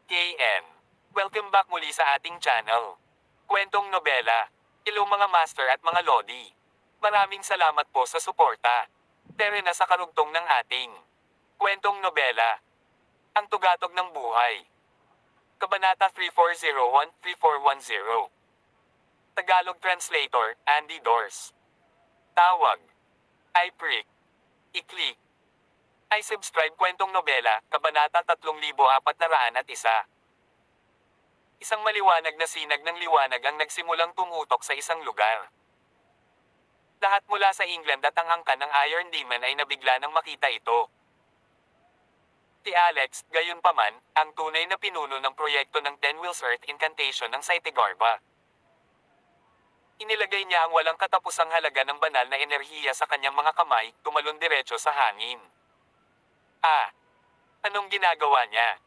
KN. Welcome back muli sa ating channel. Kwentong Nobela. Hello mga master at mga lodi. Maraming salamat po sa suporta. Tere na sa karugtong ng ating Kwentong Nobela. Ang Tugatog ng Buhay. Kabanata 3401-3410. Tagalog Translator, Andy Dors. Tawag. I-prick. I-click. I subscribe Kwentong Nobela, Kabanata 3401. Isang maliwanag na sinag ng liwanag ang nagsimulang tumutok sa isang lugar. Lahat mula sa England at ang angkan ng Iron Demon ay nabigla nang makita ito. Si Alex, gayunpaman, ang tunay na pinuno ng proyekto ng Ten Wheels Earth Incantation ng Saitegarba. Inilagay niya ang walang katapusang halaga ng banal na enerhiya sa kanyang mga kamay, tumalon diretso sa hangin. Anong ginagawa niya?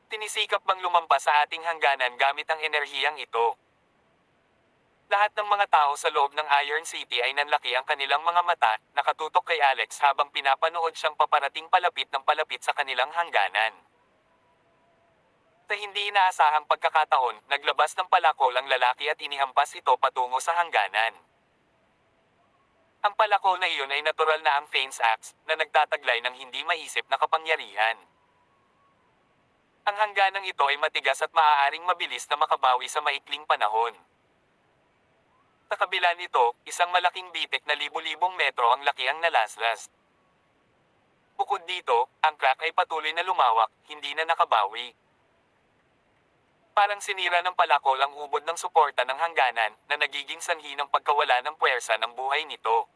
Tinisikap bang lumampas sa ating hangganan gamit ang enerhiyang ito? Lahat ng mga tao sa loob ng Iron City ay nanlaki ang kanilang mga mata, nakatutok kay Alex habang pinapanood siyang paparating palapit ng palapit sa kanilang hangganan. Sa hindi inaasahang pagkakataon, naglabas ng palakol ang lalaki at inihampas ito patungo sa hangganan. Ang palakol na iyon ay natural na ang Fane's Axe, na nagtataglay ng hindi maisip na kapangyarihan. Ang hangganang ito ay matigas at maaaring mabilis na makabawi sa maikling panahon. Sa kabila nito, isang malaking bitik na libu-libong metro ang laki ang nalaslas. Bukod dito, ang crack ay patuloy na lumawak, hindi na nakabawi. Parang sinira ng palakol ang ubod ng suporta ng hangganan, na nagiging sanhi ng pagkawala ng puwersa ng buhay nito.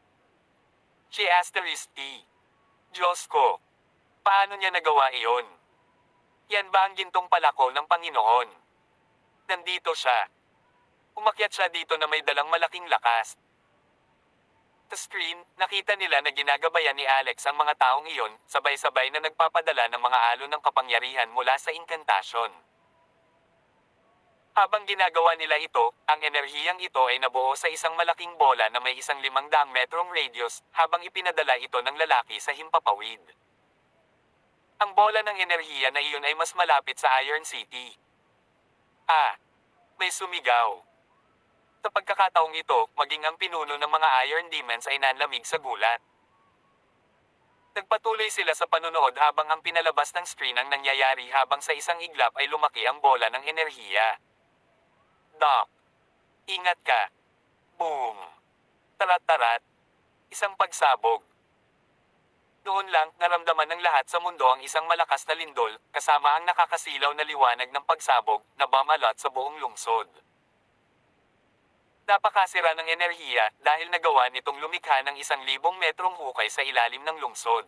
Si Asterisk. Diyos ko! Paano niya nagawa iyon? Yan ba ang gintong palakol ng Panginoon? Nandito siya. Umakyat siya dito na may dalang malaking lakas. Sa screen, nakita nila na ginagabayan ni Alex ang mga taong iyon, sabay-sabay na nagpapadala ng mga alon ng kapangyarihan mula sa inkantasyon. Habang ginagawa nila ito, ang enerhiyang ito ay nabuo sa isang malaking bola na may 1,500 metrong radius, habang ipinadala ito ng lalaki sa himpapawid. Ang bola ng enerhiya na iyon ay mas malapit sa Iron City. May sumigaw. Sa pagkakataong ito, maging ang pinuno ng mga Iron Demons ay nanlamig sa gulat. Nagpatuloy sila sa panunood habang ang pinalabas ng screen ang nangyayari habang sa isang iglap ay lumaki ang bola ng enerhiya. Doc. Ingat ka. Boom. Tarat-tarat. Isang pagsabog. Noon lang, naramdaman ng lahat sa mundo ang isang malakas na lindol, kasama ang nakakasilaw na liwanag ng pagsabog, na bumalot sa buong lungsod. Napakasira ng enerhiya, dahil nagawa nitong lumikha ng 1,000 metrong hukay sa ilalim ng lungsod.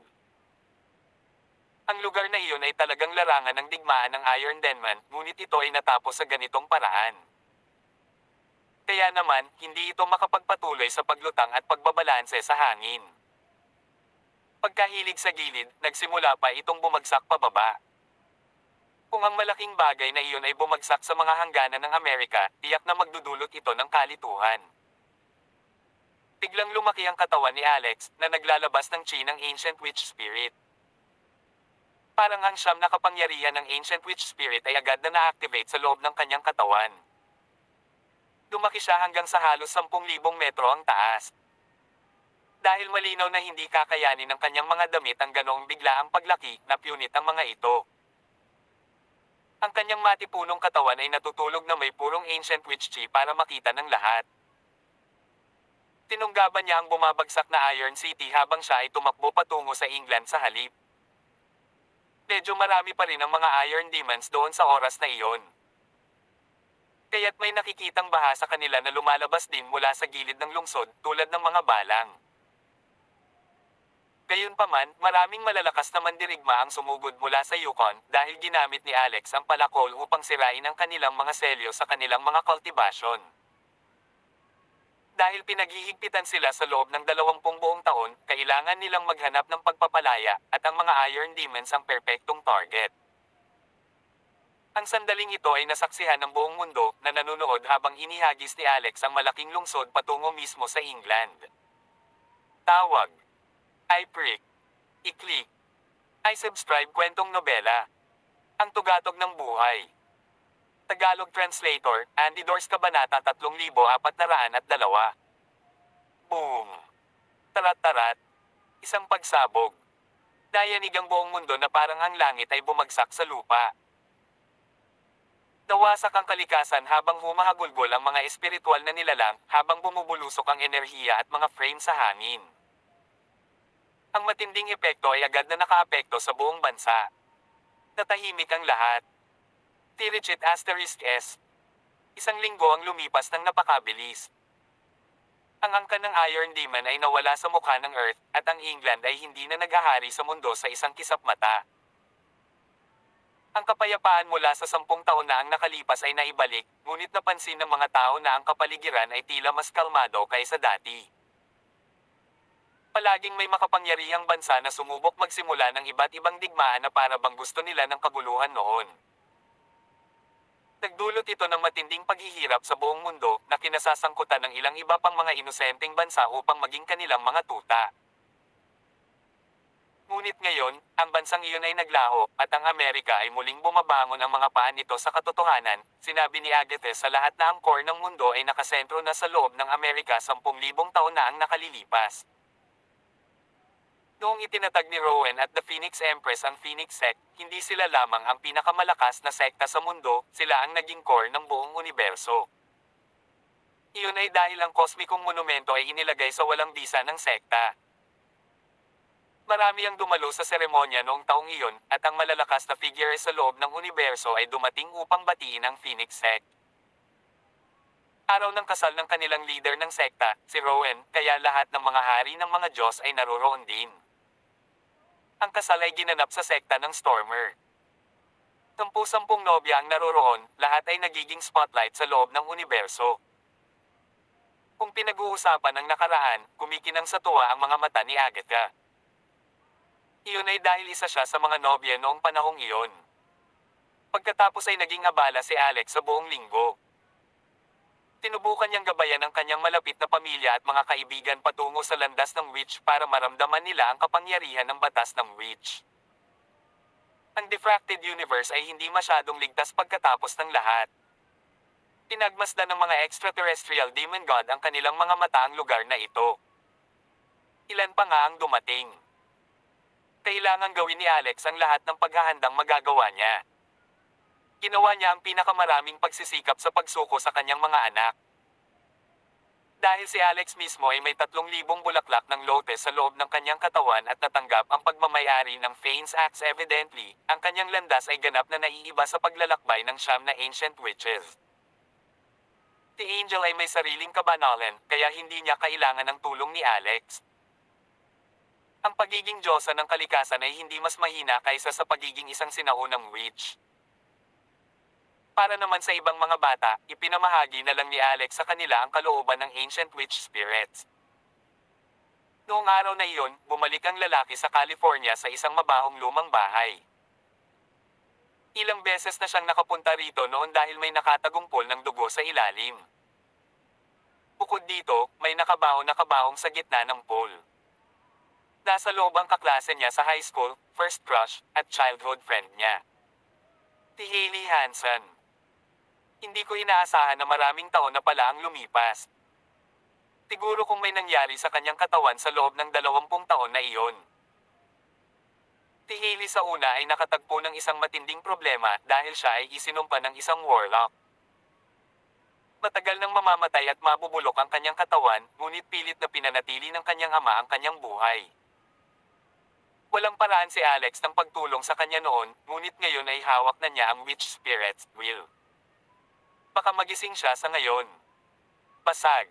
Ang lugar na iyon ay talagang larangan ng digmaan ng Iron Demon, ngunit ito ay natapos sa ganitong paraan. Kaya naman, hindi ito makapagpatuloy sa paglutang at pagbabalanse sa hangin. Pagkahilig sa gilid, nagsimula pa itong bumagsak pababa. Kung ang malaking bagay na iyon ay bumagsak sa mga hangganan ng Amerika, tiyak na magdudulot ito ng kalituhan. Biglang lumaki ang katawan ni Alex, na naglalabas ng chi ng Ancient Witch Spirit. Parang ang siyam na kapangyarihan ng Ancient Witch Spirit ay agad na na-activate sa loob ng kanyang katawan. Lumaki siya hanggang sa halos 10,000 metro ang taas. Dahil malinaw na hindi kakayanin ng kanyang mga damit ang ganoong biglaang paglaki, napunit ang mga ito. Ang kanyang matipunong katawan ay natutulog na may purong Ancient Witch Chi para makita ng lahat. Tinunggaban niya ang bumabagsak na Iron City habang siya ay tumakbo patungo sa England sa halip. Medyo marami pa rin ang mga Iron Demons doon sa oras na iyon. Kaya't may nakikitang baha sa kanila na lumalabas din mula sa gilid ng lungsod, tulad ng mga balang. Gayunpaman, maraming malalakas na mandirigma ang sumugod mula sa Yukon, dahil ginamit ni Alex ang palakol upang sirain ang kanilang mga selyo sa kanilang mga kultibasyon. Dahil pinaghihigpitan sila sa loob ng 20 buong taon, kailangan nilang maghanap ng pagpapalaya, at ang mga Iron Demons ang perpektong target. Ang sandaling ito ay nasaksihan ng buong mundo, na nanunood habang inihagis ni Alex ang malaking lungsod patungo mismo sa England. Tawag. I-prick. I-click. I subscribe Kwentong Nobela. Ang tugatog ng buhay. Tagalog Translator, Andy Dors Kabanata 3402. Boom! Tarat-tarat. Isang pagsabog. Nayanig ang buong mundo na parang ang langit ay bumagsak sa lupa. Nawasak ang kalikasan habang humahagulgol ang mga espiritual na nilalang habang bumubulusok ang enerhiya at mga frame sa hangin. Ang matinding epekto ay agad na nakaapekto sa buong bansa. Natahimik ang lahat. Tirichet asterisk S. Isang linggo ang lumipas ng napakabilis. Ang angkan ng Iron Demon ay nawala sa mukha ng Earth at ang England ay hindi na naghahari sa mundo sa isang kisap mata. Ang kapayapaan mula sa 10 taon na ang nakalipas ay naibalik, ngunit napansin ng mga tao na ang kapaligiran ay tila mas kalmado kaysa dati. Palaging may makapangyarihang bansa na sumubok magsimula ng iba't ibang digmaan na para bang gusto nila ng kaguluhan noon. Nagdulot ito ng matinding paghihirap sa buong mundo na kinasasangkutan ng ilang iba pang mga inosenteng bansa upang maging kanilang mga tuta. Ngunit ngayon, ang bansang iyon ay naglaho, at ang Amerika ay muling bumabangon ang mga paa nito sa katotohanan, sinabi ni Agathe sa lahat na ang core ng mundo ay nakasentro na sa loob ng Amerika 10,000 taon na ang nakalilipas. Noong itinatag ni Rowan at the Phoenix Empress ang Phoenix Sect, hindi sila lamang ang pinakamalakas na sekta sa mundo, sila ang naging core ng buong universo. Iyon ay dahil ang kosmikong monumento ay inilagay sa walang bisa ng sekta. Marami ang dumalo sa seremonya noong taong iyon, at ang malalakas na figure sa loob ng universo ay dumating upang batiin ang Phoenix Sect. Araw ng kasal ng kanilang leader ng sekta, si Rowan, kaya lahat ng mga hari ng mga Diyos ay naroroon din. Ang kasal ay ginanap sa sekta ng Stormer. 10,000 nobya ang naroroon, lahat ay nagiging spotlight sa loob ng universo. Kung pinag-uusapan ng nakaraan, kumikinang sa tuwa ang mga mata ni Agatha. Iyon ay dahil isa siya sa mga nobya noong panahong iyon. Pagkatapos ay naging abala si Alex sa buong linggo. Tinubukan niyang gabayan ang kanyang malapit na pamilya at mga kaibigan patungo sa landas ng witch para maramdaman nila ang kapangyarihan ng batas ng witch. Ang diffracted universe ay hindi masyadong ligtas pagkatapos ng lahat. Pinagmasdan ng mga extraterrestrial demon god ang kanilang mga mata ang lugar na ito. Ilan pa nga ang dumating. Kailangan gawin ni Alex ang lahat ng paghahandang magagawa niya. Ginawa niya ang pinakamaraming pagsisikap sa pagsuko sa kanyang mga anak. Dahil si Alex mismo ay may 3,000 bulaklak ng lotus sa loob ng kanyang katawan at natanggap ang pagmamayari ng Fane's Axe evidently, ang kanyang landas ay ganap na naiiba sa paglalakbay ng siyam na ancient witches. Si Angel ay may sariling kabanalan, kaya hindi niya kailangan ng tulong ni Alex. Ang pagiging Diyosa ng kalikasan ay hindi mas mahina kaysa sa pagiging isang sinaunang witch. Para naman sa ibang mga bata, ipinamahagi na lang ni Alex sa kanila ang kalooban ng ancient witch spirits. Noong araw na iyon, bumalik ang lalaki sa California sa isang mabahong lumang bahay. Ilang beses na siyang nakapunta rito noon dahil may nakatagumpol ng dugo sa ilalim. Bukod dito, may nakabaong sa gitna ng pool. Nasa loob ang kaklase niya sa high school, first crush, at childhood friend niya. Si Hailey Hansen. Hindi ko inaasahan na maraming taon na pala ang lumipas. Siguro kung may nangyari sa kanyang katawan sa loob ng 20 taon na iyon. Si Hailey sa una ay nakatagpo ng isang matinding problema dahil siya ay isinumpa ng isang warlock. Matagal nang mamamatay at mabubulok ang kanyang katawan, ngunit pilit na pinanatili ng kanyang ama ang kanyang buhay. Walang paraan si Alex ng pagtulong sa kanya noon, ngunit ngayon ay hawak na niya ang witch spirit's will. Baka magising siya sa ngayon. Basag.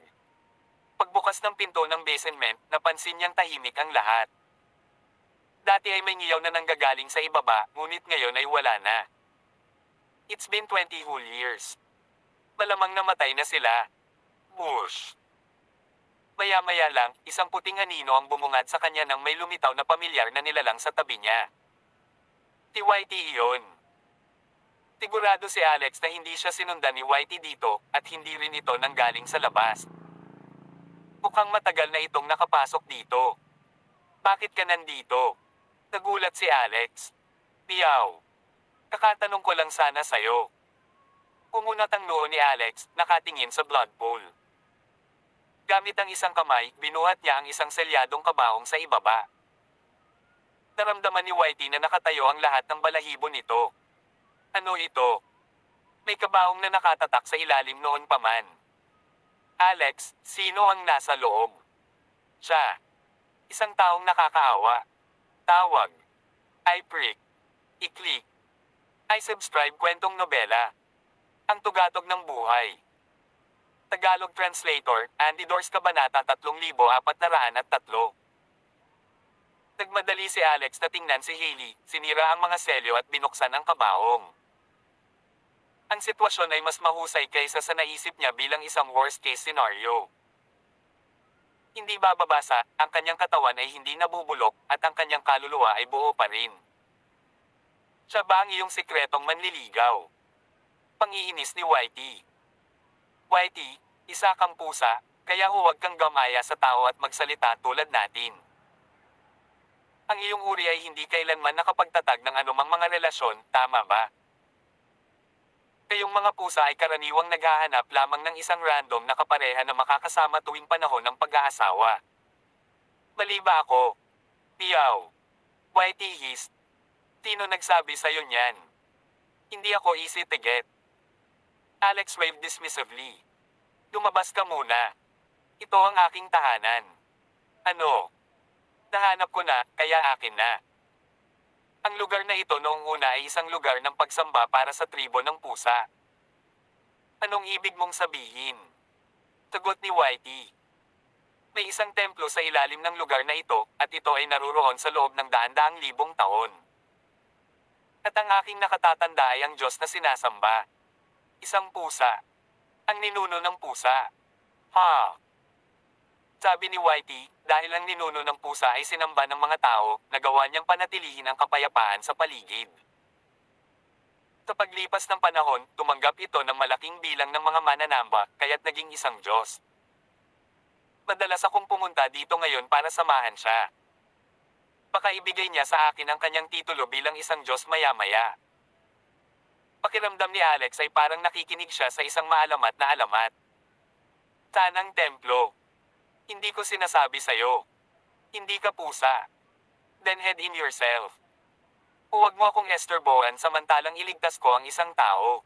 Pagbukas ng pinto ng basement, napansin niyang tahimik ang lahat. Dati ay may ngiyaw na nanggagaling sa ibaba, ngunit ngayon ay wala na. It's been 20 whole years. Malamang namatay na sila. Bush. Maya-maya lang, isang puting anino ang bumungad sa kanya nang may lumitaw na pamilyar na nilalang sa tabi niya. Si Whitey iyon. Sigurado si Alex na hindi siya sinundan ni Whitey dito, at hindi rin ito nanggaling sa labas. Mukhang matagal na itong nakapasok dito. Bakit ka nandito? Nagulat si Alex. Meow. Kakatanong ko lang sana sa'yo. Pumunat ang noo ni Alex, nakatingin sa blood pool. Gamit ang isang kamay, binuhat niya ang isang selyadong kabaong sa ibaba. Naramdaman ni Whitey na nakatayo ang lahat ng balahibo nito. Ano ito? May kabaong na nakatatak sa ilalim noon pa man. Alex, sino ang nasa loob? Siya. Isang taong nakakaawa. Tawag. I prick. I-click. I subscribe kwentong nobela. Ang tugatog ng buhay. Tagalog Translator, Andy Dors Kabanata 3403. Nagmadali si Alex na tingnan si Hailey, sinira ang mga selyo at binuksan ang kabaong. Ang sitwasyon ay mas mahusay kaysa sa naisip niya bilang isang worst case scenario. Hindi bababasa, ang kanyang katawan ay hindi nabubulok at ang kanyang kaluluwa ay buo pa rin. Siya ba ang iyong sikretong manliligaw? Pangiinis ni Whitey. Whitey, isa kang pusa, kaya huwag kang gamaya sa tao at magsalita tulad natin. Ang iyong uri ay hindi kailanman nakapagtatag ng anumang mga relasyon, tama ba? Kayong mga pusa ay karaniwang naghahanap lamang ng isang random na kapareha na makakasama tuwing panahon ng pag-aasawa. Mali ba ako? Meow. Whitey hissed. Sino nagsabi sa'yo niyan? Hindi ako easy to get. Alex waved dismissively. Lumabas ka muna. Ito ang aking tahanan. Ano? Nahanap ko na, kaya akin na. Ang lugar na ito noong una ay isang lugar ng pagsamba para sa tribo ng pusa. Anong ibig mong sabihin? Sagot ni Whitey. May isang templo sa ilalim ng lugar na ito, at ito ay naruroon sa loob ng daan-daang libong taon. At ang aking nakatatanda ay ang Diyos na sinasamba. Isang pusa. Ang ninuno ng pusa. Ha? Sabi ni Whitey, dahil ang ninuno ng pusa ay sinamba ng mga tao, nagawa niyang panatilihin ang kapayapaan sa paligid. Sa paglipas ng panahon, tumanggap ito ng malaking bilang ng mga mananamba, kaya't naging isang Diyos. Madalas akong pumunta dito ngayon para samahan siya. Baka ibigay niya sa akin ang kanyang titulo bilang isang Diyos maya-maya. Pakiramdam ni Alex ay parang nakikinig siya sa isang maalamat na alamat. Tanang templo. Hindi ko sinasabi sa'yo. Hindi ka pusa. Then head in yourself. Huwag mo akong estorbohan samantalang iligtas ko ang isang tao.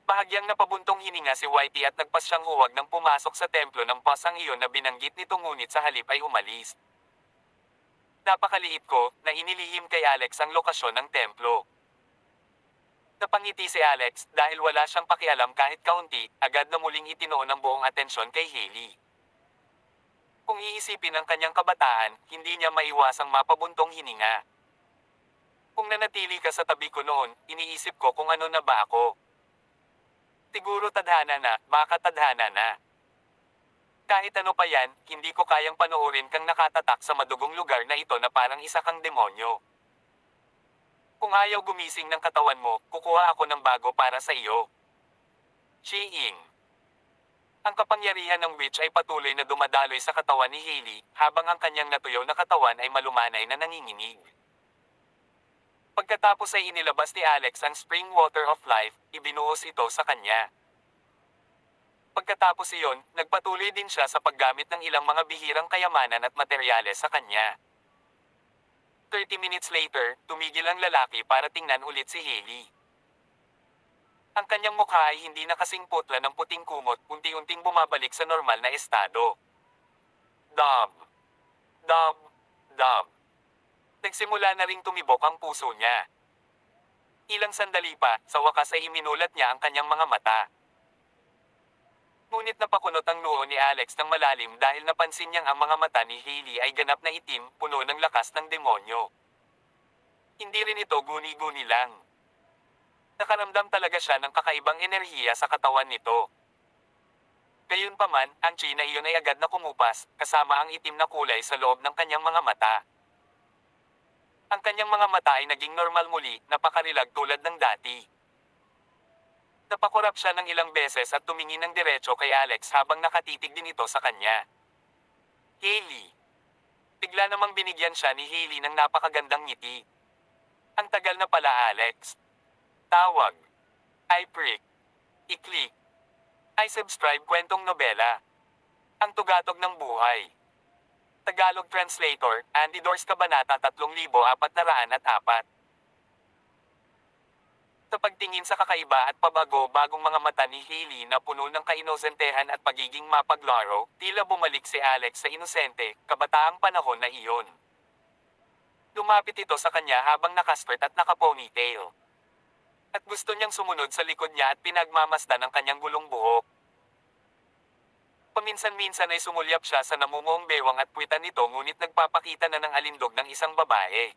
Bahagyang napabuntong hininga si Whitey at nagpas siyang huwag nang pumasok sa templo ng pasang iyon na binanggit nito ngunit sa halip ay umalis. Napakaliit ko na inilihim kay Alex ang lokasyon ng templo. Napangiti si Alex dahil wala siyang pakialam kahit kaunti, agad na muling itinoon ang buong atensyon kay Hailey. Kung iisipin ang kanyang kabataan, hindi niya maiwasang mapabuntong hininga. Kung nanatili ka sa tabi ko noon, iniisip ko kung ano na ba ako. Siguro tadhana na, baka tadhana na. Kahit ano pa yan, hindi ko kayang panoorin kang nakatatak sa madugong lugar na ito na parang isa kang demonyo. Kung ayaw gumising ng katawan mo, kukuha ako ng bago para sa iyo. Chi-ing. Ang kapangyarihan ng witch ay patuloy na dumadaloy sa katawan ni Hailey, habang ang kanyang natuyaw na katawan ay malumanay na nanginginig. Pagkatapos ay inilabas ni Alex ang spring water of life, ibinuhos ito sa kanya. Pagkatapos iyon, nagpatuloy din siya sa paggamit ng ilang mga bihirang kayamanan at materyales sa kanya. 30 minutes later, tumigil ang lalaki para tingnan ulit si Hailey. Ang kanyang mukha ay hindi na kasing putla ng puting kumot, unti-unting bumabalik sa normal na estado. Dub. Dub. Dub. Nagsimula na ring tumibok ang puso niya. Ilang sandali pa, sa wakas ay iminulat niya ang kanyang mga mata. Ngunit napakunot ang noo ni Alex ng malalim dahil napansin niyang ang mga mata ni Hailey ay ganap na itim, puno ng lakas ng demonyo. Hindi rin ito guni-guni lang. Nakaramdam talaga siya ng kakaibang enerhiya sa katawan nito. Gayunpaman, ang chi na iyon ay agad na kumupas, kasama ang itim na kulay sa loob ng kanyang mga mata. Ang kanyang mga mata ay naging normal muli, napakarilag tulad ng dati. Napakurap siya ng ilang beses at tumingin ng diretso kay Alex habang nakatitig din ito sa kanya. Hailey. Bigla namang binigyan siya ni Hailey ng napakagandang ngiti. Ang tagal na pala, Alex. Tawag. I-prick. I-click. I-subscribe kwentong nobela. Ang tugatog ng buhay. Tagalog Translator, Andy Dors Kabanata 3404. Sa pagtingin sa kakaiba at pabago-bagong mga mata ni Hailey na puno ng kainosentehan at pagiging mapaglaro, tila bumalik si Alex sa inosente, kabataang panahon na iyon. Lumapit ito sa kanya habang nakaskirt at nakaponytail. At gusto niyang sumunod sa likod niya at pinagmamasdan ang kanyang gulong buhok. Paminsan-minsan ay sumulyap siya sa namumuong bewang at puwitan nito, ngunit nagpapakita na ng alindog ng isang babae.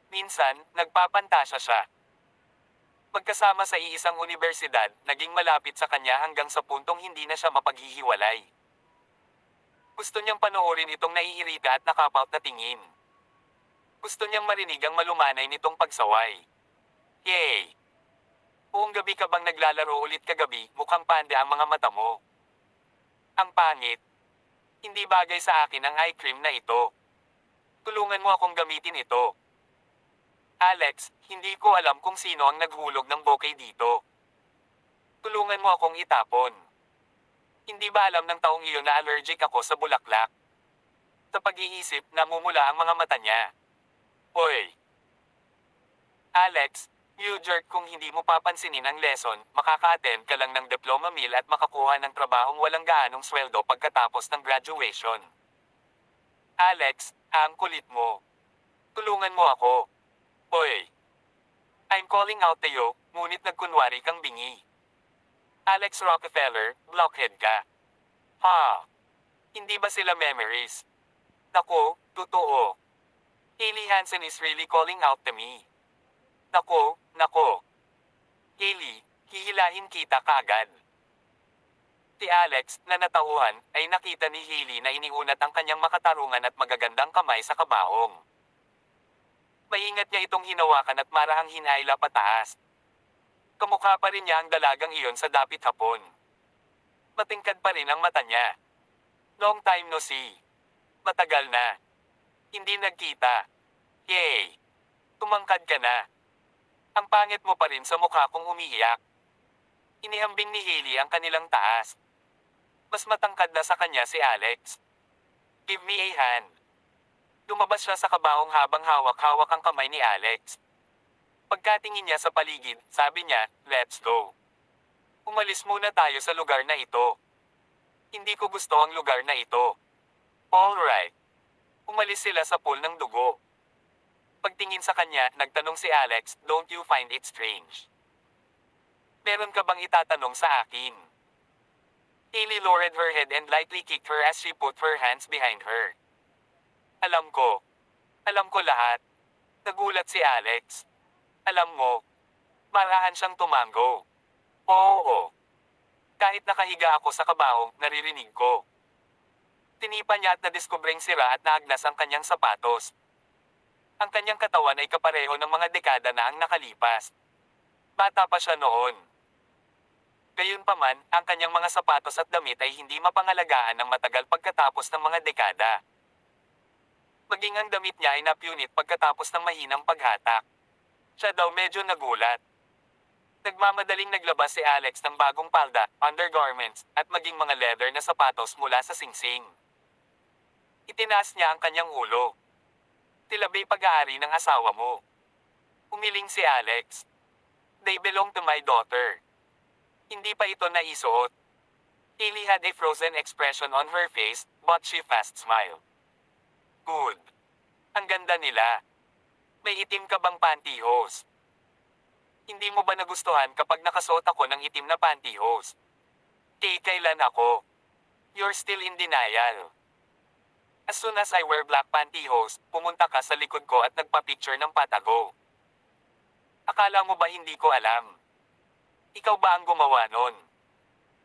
Minsan, nagpapantasya siya. Magkasama sa iisang unibersidad, naging malapit sa kanya hanggang sa puntong hindi na siya mapaghihiwalay. Gusto niyang panoorin itong naiirita at nakapout na tingin. Gusto niyang marinig ang malumanay nitong pagsaway. Yay! Buong gabi ka bang naglalaro ulit kagabi? Mukhang pande ang mga mata mo. Ang pangit. Hindi bagay sa akin ang eye cream na ito. Tulungan mo akong gamitin ito. Alex, hindi ko alam kung sino ang naghulog ng bouquet dito. Tulungan mo akong itapon. Hindi ba alam ng taong iyon na allergic ako sa bulaklak? Sa pag-iisip, namumula ang mga mata niya. Hoy! Alex, you jerk, kung hindi mo papansinin ang lesson, makaka-attend ka lang ng diploma meal at makakuha ng trabahong walang gaanong sweldo pagkatapos ng graduation. Alex, ang kulit mo. Tulungan mo ako. Hoy! I'm calling out to you, ngunit nagkunwari kang bingi. Alex Rockefeller, blockhead ka. Ha? Hindi ba sila memories? Nako, totoo. Hailey Hansen is really calling out to me. Nako. Hailey, hihilahin kita kagad. Si Alex, na natauhan, ay nakita ni Hailey na iniunat ang kanyang makatarungan at magagandang kamay sa kabaong. Maingat niya itong hinawakan at marahang hinaila pataas. Kamukha pa rin niya ang dalagang iyon sa dapit hapon. Matingkad pa rin ang mata niya. Long time no see. Matagal na. Hindi nagkita. Yay! Tumangkad ka na. Ang pangit mo pa rin sa mukha kong umiiyak. Inihambing ni Hailey ang kanilang taas. Mas matangkad na sa kanya si Alex. Give me a hand. Lumabas siya sa kabaong habang hawak-hawak ang kamay ni Alex. Pagkatingin niya sa paligid, sabi niya, let's go. Umalis muna tayo sa lugar na ito. Hindi ko gusto ang lugar na ito. Alright. Umalis sila sa pool ng dugo. Pagtingin sa kanya, nagtanong si Alex, don't you find it strange? Meron ka bang itatanong sa akin? Hailey lowered her head and lightly kicked her as she put her hands behind her. Alam ko lahat. Nagulat si Alex. Alam mo, marahan siyang tumango. Oo. Kahit nakahiga ako sa kabaong, naririnig ko. Tinipan niya at nadiskubreng sira at naagnas ang kanyang sapatos. Ang kanyang katawan ay kapareho ng mga dekada na ang nakalipas. Bata pa siya noon. Gayunpaman, ang kanyang mga sapatos at damit ay hindi mapangalagaan ng matagal pagkatapos ng mga dekada. Maging ang damit niya ay napunit pagkatapos ng mahinang paghatak. Siya daw medyo nagulat. Nagmamadaling naglabas si Alex ng bagong palda, undergarments, at maging mga leather na sapatos mula sa singsing. Itinaas niya ang kanyang ulo. Tilabay pag-aari ng asawa mo. Umiling si Alex. They belong to my daughter. Hindi pa ito naisuot. Hailey had a frozen expression on her face, but she fast smiled. Good. Ang ganda nila. May itim ka bang pantyhose? Hindi mo ba nagustuhan kapag nakasuot ako ng itim na pantyhose? Kailan ako? You're still in denial. As soon as I wear black pantyhose, pumunta ka sa likod ko at nagpa-picture ng patago. Akala mo ba hindi ko alam? Ikaw ba ang gumawa nun?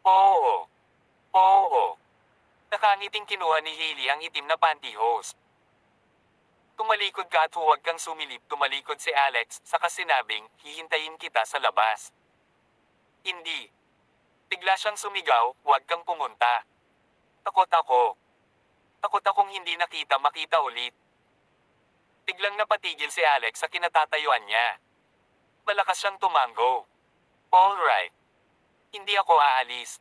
Oo. Nakangiting kinuha ni Hailey ang itim na pantyhose. Tumalikod ka at huwag kang sumilip. Tumalikod si Alex, saka sinabing, hihintayin kita sa labas. Hindi. Bigla siyang sumigaw, huwag kang pumunta. Takot akong hindi makita ulit. Biglang napatigil si Alex sa kinatatayuan niya. Malakas siyang tumango. Alright. Hindi ako aalis.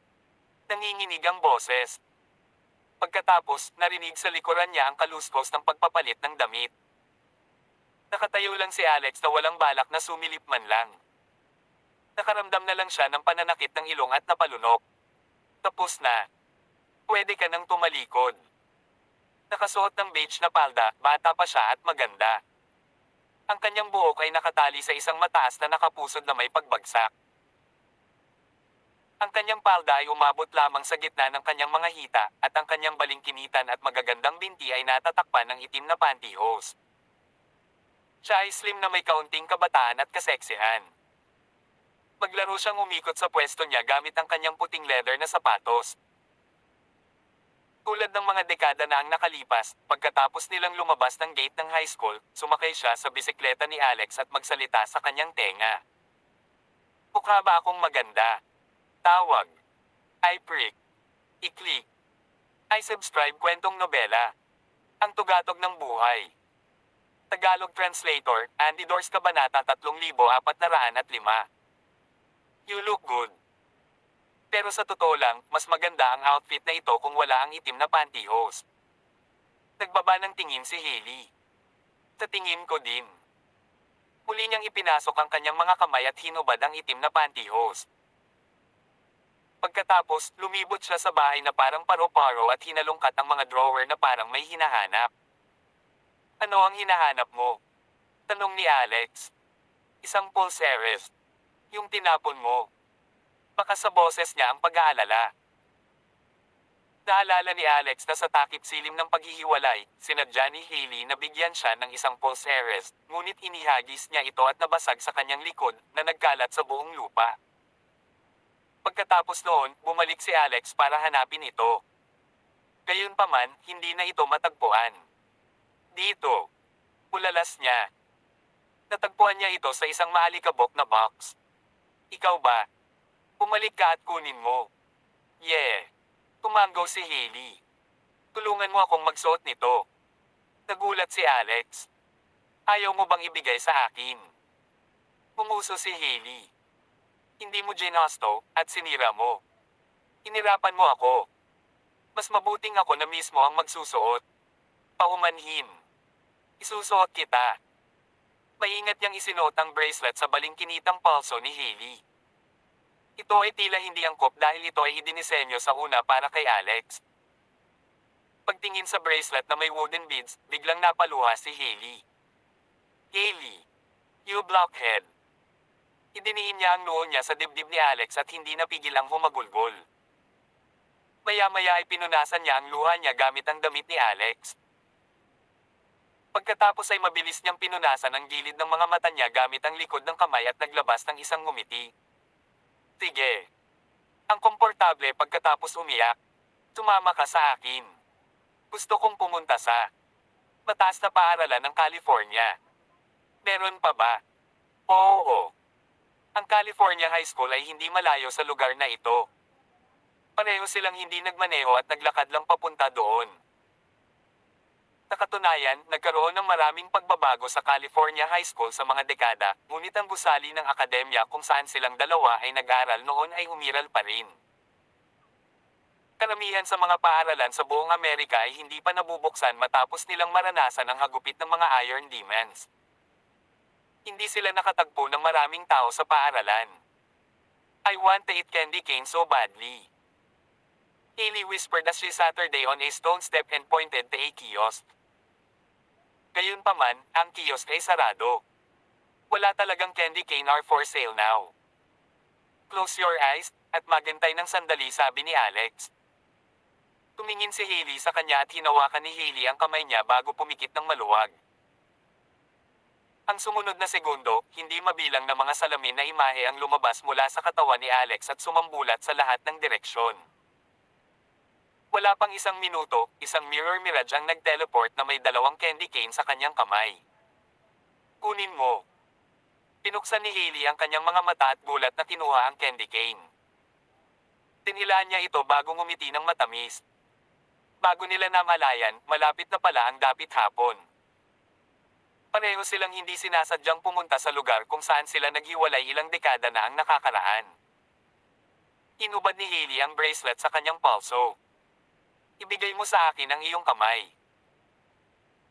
Nanginginig ang boses. Pagkatapos, narinig sa likuran niya ang kaluskos ng pagpapalit ng damit. Nakatayo lang si Alex na walang balak na sumilip man lang. Nakaramdam na lang siya ng pananakit ng ilong at napalunok. Tapos na. Pwede ka nang tumalikod. Nakasuot ng beige na palda, bata pa siya at maganda. Ang kanyang buhok ay nakatali sa isang mataas na nakapusod na may pagbagsak. Ang kanyang palda ay umabot lamang sa gitna ng kanyang mga hita, at ang kanyang balingkinitan at magagandang binti ay natatakpan ng itim na pantyhose. Siya ay slim na may kaunting kabataan at kaseksihan. Maglaro siyang umikot sa pwesto niya gamit ang kanyang puting leather na sapatos. Tulad ng mga dekada na ang nakalipas, pagkatapos nilang lumabas ng gate ng high school, sumakay siya sa bisikleta ni Alex at magsalita sa kanyang tenga. Mukha ba akong maganda? Tawag. I prick. I-click. I subscribe kwentong nobela. Ang tugatog ng buhay. Tagalog Translator, Andy Dors Kabanata 3405. You look good. Pero sa totoo lang, mas maganda ang outfit na ito kung wala ang itim na pantyhose. Nagbaba ng tingin si Hailey. Sa tingin ko din. Muli niyang ipinasok ang kanyang mga kamay at hinubad ang itim na pantyhose. Pagkatapos, lumibot siya sa bahay na parang paro-paro at hinalungkat ang mga drawer na parang may hinahanap. Ano ang hinahanap mo? Tanong ni Alex. Isang pulseres. Yung tinapon mo. Baka sa boses niya ang pag-aalala. Naalala ni Alex na sa takip silim ng paghihiwalay, sinadya ni Hailey na bigyan siya ng isang pulseres, ngunit inihagis niya ito at nabasag sa kanyang likod na nagkalat sa buong lupa. Pagkatapos noon, bumalik si Alex para hanapin ito. Gayunpaman, hindi na ito matagpuan. Dito. Ulalas niya. Natagpuan niya ito sa isang maalikabok na box. Ikaw ba? Bumalik ka at kunin mo. Yeah. Tumango si Hailey. Tulungan mo akong magsuot nito. Nagulat si Alex. Ayaw mo bang ibigay sa akin? Pumuso si Hailey. Hindi mo ginasto at sinira mo. Inirapan mo ako. Mas mabuting ako na mismo ang magsusuot. Paumanhin. Isusuot kita. Maingat niyang isinuot ang bracelet sa balingkinitang palso ni Hailey. Ito ay tila hindi angkop dahil ito ay idinisenyo sa una para kay Alex. Pagtingin sa bracelet na may wooden beads, biglang napaluha si Hailey. Hailey, you blockhead. Idiniin niya ang noo niya sa dibdib ni Alex at hindi napigil ang humagulgol. Maya-maya ay pinunasan niya ang luha niya gamit ang damit ni Alex. Pagkatapos ay mabilis niyang pinunasan ang gilid ng mga mata niya gamit ang likod ng kamay at naglabas ng isang ngumiti. Sige. Ang komportable pagkatapos umiyak. Tumama ka sa akin. Gusto kong pumunta sa mataas na paaralan ng California. Meron pa ba? Oo. Ang California High School ay hindi malayo sa lugar na ito. Pareho silang hindi nagmaneho at naglakad lang papunta doon. Nakatunayan, nagkaroon ng maraming pagbabago sa California High School sa mga dekada, ngunit ang gusali ng akademya kung saan silang dalawa ay nag-aral noon ay umiral pa rin. Karamihan sa mga paaralan sa buong Amerika ay hindi pa nabubuksan matapos nilang maranasan ang hagupit ng mga Iron Demons. Hindi sila nakatagpo ng maraming tao sa paaralan. I want to eat candy cane so badly. Hailey whispered as she Saturday on a stone step and pointed to a kiosk. Gayunpaman, ang kiosk ay sarado. Wala talagang candy cane are for sale now. Close your eyes, at maghintay ng sandali sabi ni Alex. Tumingin si Hailey sa kanya at hinawakan ni Hailey ang kamay niya bago pumikit ng maluwag. Ang sumunod na segundo, hindi mabilang na mga salamin na imahe ang lumabas mula sa katawan ni Alex at sumambulat sa lahat ng direksyon. Wala pang isang minuto, isang mirror mirage ang nag-teleport na may dalawang candy cane sa kanyang kamay. Kunin mo. Pinuksan ni Hailey ang kanyang mga mata at gulat na kinuha ang candy cane. Tinilaan niya ito bago ngumiti ng matamis. Bago nila namalayan, malapit na pala ang dapit hapon. Pareho silang hindi sinasadyang pumunta sa lugar kung saan sila naghiwalay ilang dekada na ang nakakaraan. Inubad ni Hailey ang bracelet sa kanyang palso. Ibigay mo sa akin ang iyong kamay.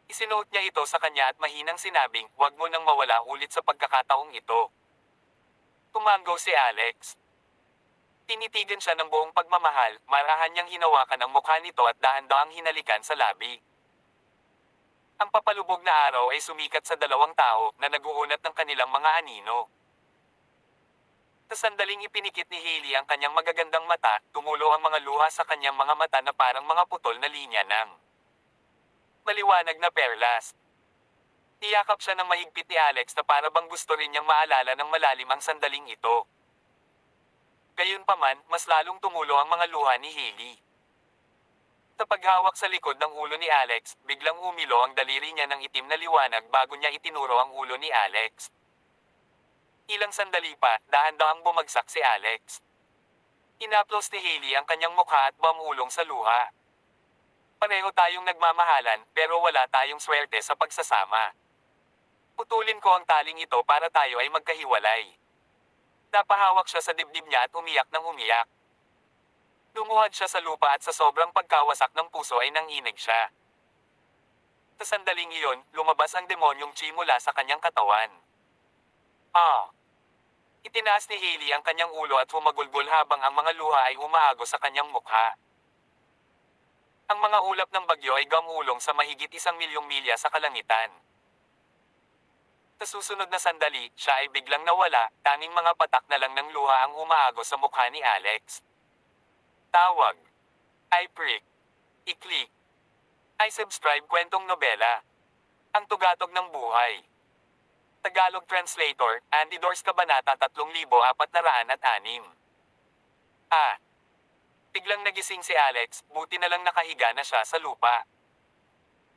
Isinuot niya ito sa kanya at mahinang sinabing, huwag mo nang mawala ulit sa pagkakataong ito. Tumango si Alex. Tinitigan siya ng buong pagmamahal, marahan niyang hinawakan ang mukha nito at dahan-dahang hinalikan sa labi. Ang papalubog na araw ay sumikat sa dalawang tao na naguunat ng kanilang mga anino. Sa sandaling ipinikit ni Hailey ang kanyang magagandang mata, tumulo ang mga luha sa kanyang mga mata na parang mga putol na linya ng maliwanag na perlas. Niyakap siya ng mahigpit ni Alex na para bang gusto rin niyang maalala ng malalim ang sandaling ito. Gayunpaman, mas lalong tumulo ang mga luha ni Hailey. Sa paghawak sa likod ng ulo ni Alex, biglang umilo ang daliri niya ng itim na liwanag bago niya itinuro ang ulo ni Alex. Ilang sandali pa, dahan-dahang bumagsak si Alex. Inaplos ni Hailey ang kanyang mukha at bumulong sa luha. Pareho tayong nagmamahalan, pero wala tayong swerte sa pagsasama. Putulin ko ang taling ito para tayo ay magkahiwalay. Napahawak siya sa dibdib niya at umiyak ng umiyak. Lumuhad siya sa lupa at sa sobrang pagkawasak ng puso ay nanginig siya. Sa sandaling iyon, lumabas ang demonyong chi mula sa kanyang katawan. Itinaas ni Hailey ang kanyang ulo at humagulgol habang ang mga luha ay umaagos sa kanyang mukha. Ang mga ulap ng bagyo ay gamulong sa mahigit 1,000,000 milya sa kalangitan. Sa susunod na sandali, siya ay biglang nawala, tanging mga patak na lang ng luha ang umaagos sa mukha ni Alex. Tawag. I-prick. I-click. I-subscribe kwentong nobela. Ang tugatog ng buhay. Tagalog Translator, Andy Dors Kabanata 3406. Biglang nagising si Alex, buti na lang nakahiga na siya sa lupa.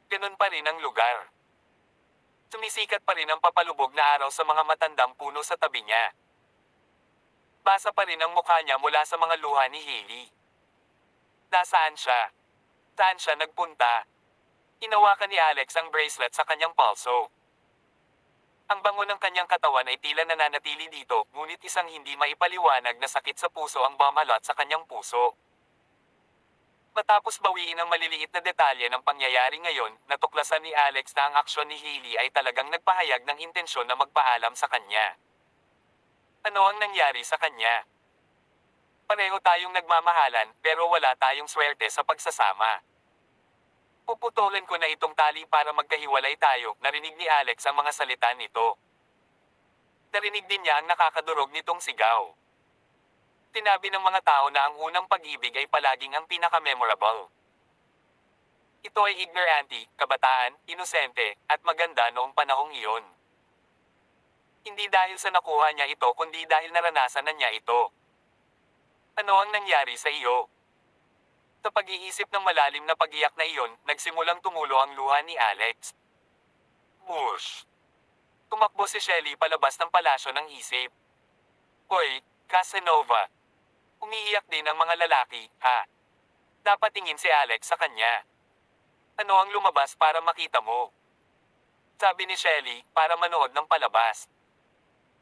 Ganun pa rin ang lugar. Sumisikat pa rin ang papalubog na araw sa mga matandang puno sa tabi niya. Basa pa rin ang mukha niya mula sa mga luha ni Hailey. Nasaan siya? Saan siya nagpunta? Hinawakan ni Alex ang bracelet sa kanyang palso. Ang bango ng kanyang katawan ay tila nananatili dito, ngunit isang hindi maipaliwanag na sakit sa puso ang bumalot sa kanyang puso. Matapos bawiin ang maliliit na detalye ng pangyayari ngayon, natuklasan ni Alex na ang aksyon ni Hailey ay talagang nagpahayag ng intensyon na magpaalam sa kanya. Ano ang nangyari sa kanya? Pareho tayong nagmamahalan, pero wala tayong swerte sa pagsasama. Puputulin ko na itong tali para magkahiwalay tayo, narinig ni Alex ang mga salita nito. Narinig din niya ang nakakadurog nitong sigaw. Tinabi ng mga tao na ang unang pag-ibig ay palaging ang pinaka-memorable. Ito ay ignorante, kabataan, inosente, at maganda noong panahong iyon. Hindi dahil sa nakuha niya ito kundi dahil naranasan na niya ito. Ano ang nangyari sa iyo? Sa pag-iisip ng malalim na pag-iyak na iyon, nagsimulang tumulo ang luha ni Alex. Bush! Tumakbo si Shelly palabas ng palasyo ng isip. Hoy, Casanova! Umiiyak din ang mga lalaki, ha? Dapat tingin si Alex sa kanya. Ano ang lumabas para makita mo? Sabi ni Shelly, para manood ng palabas.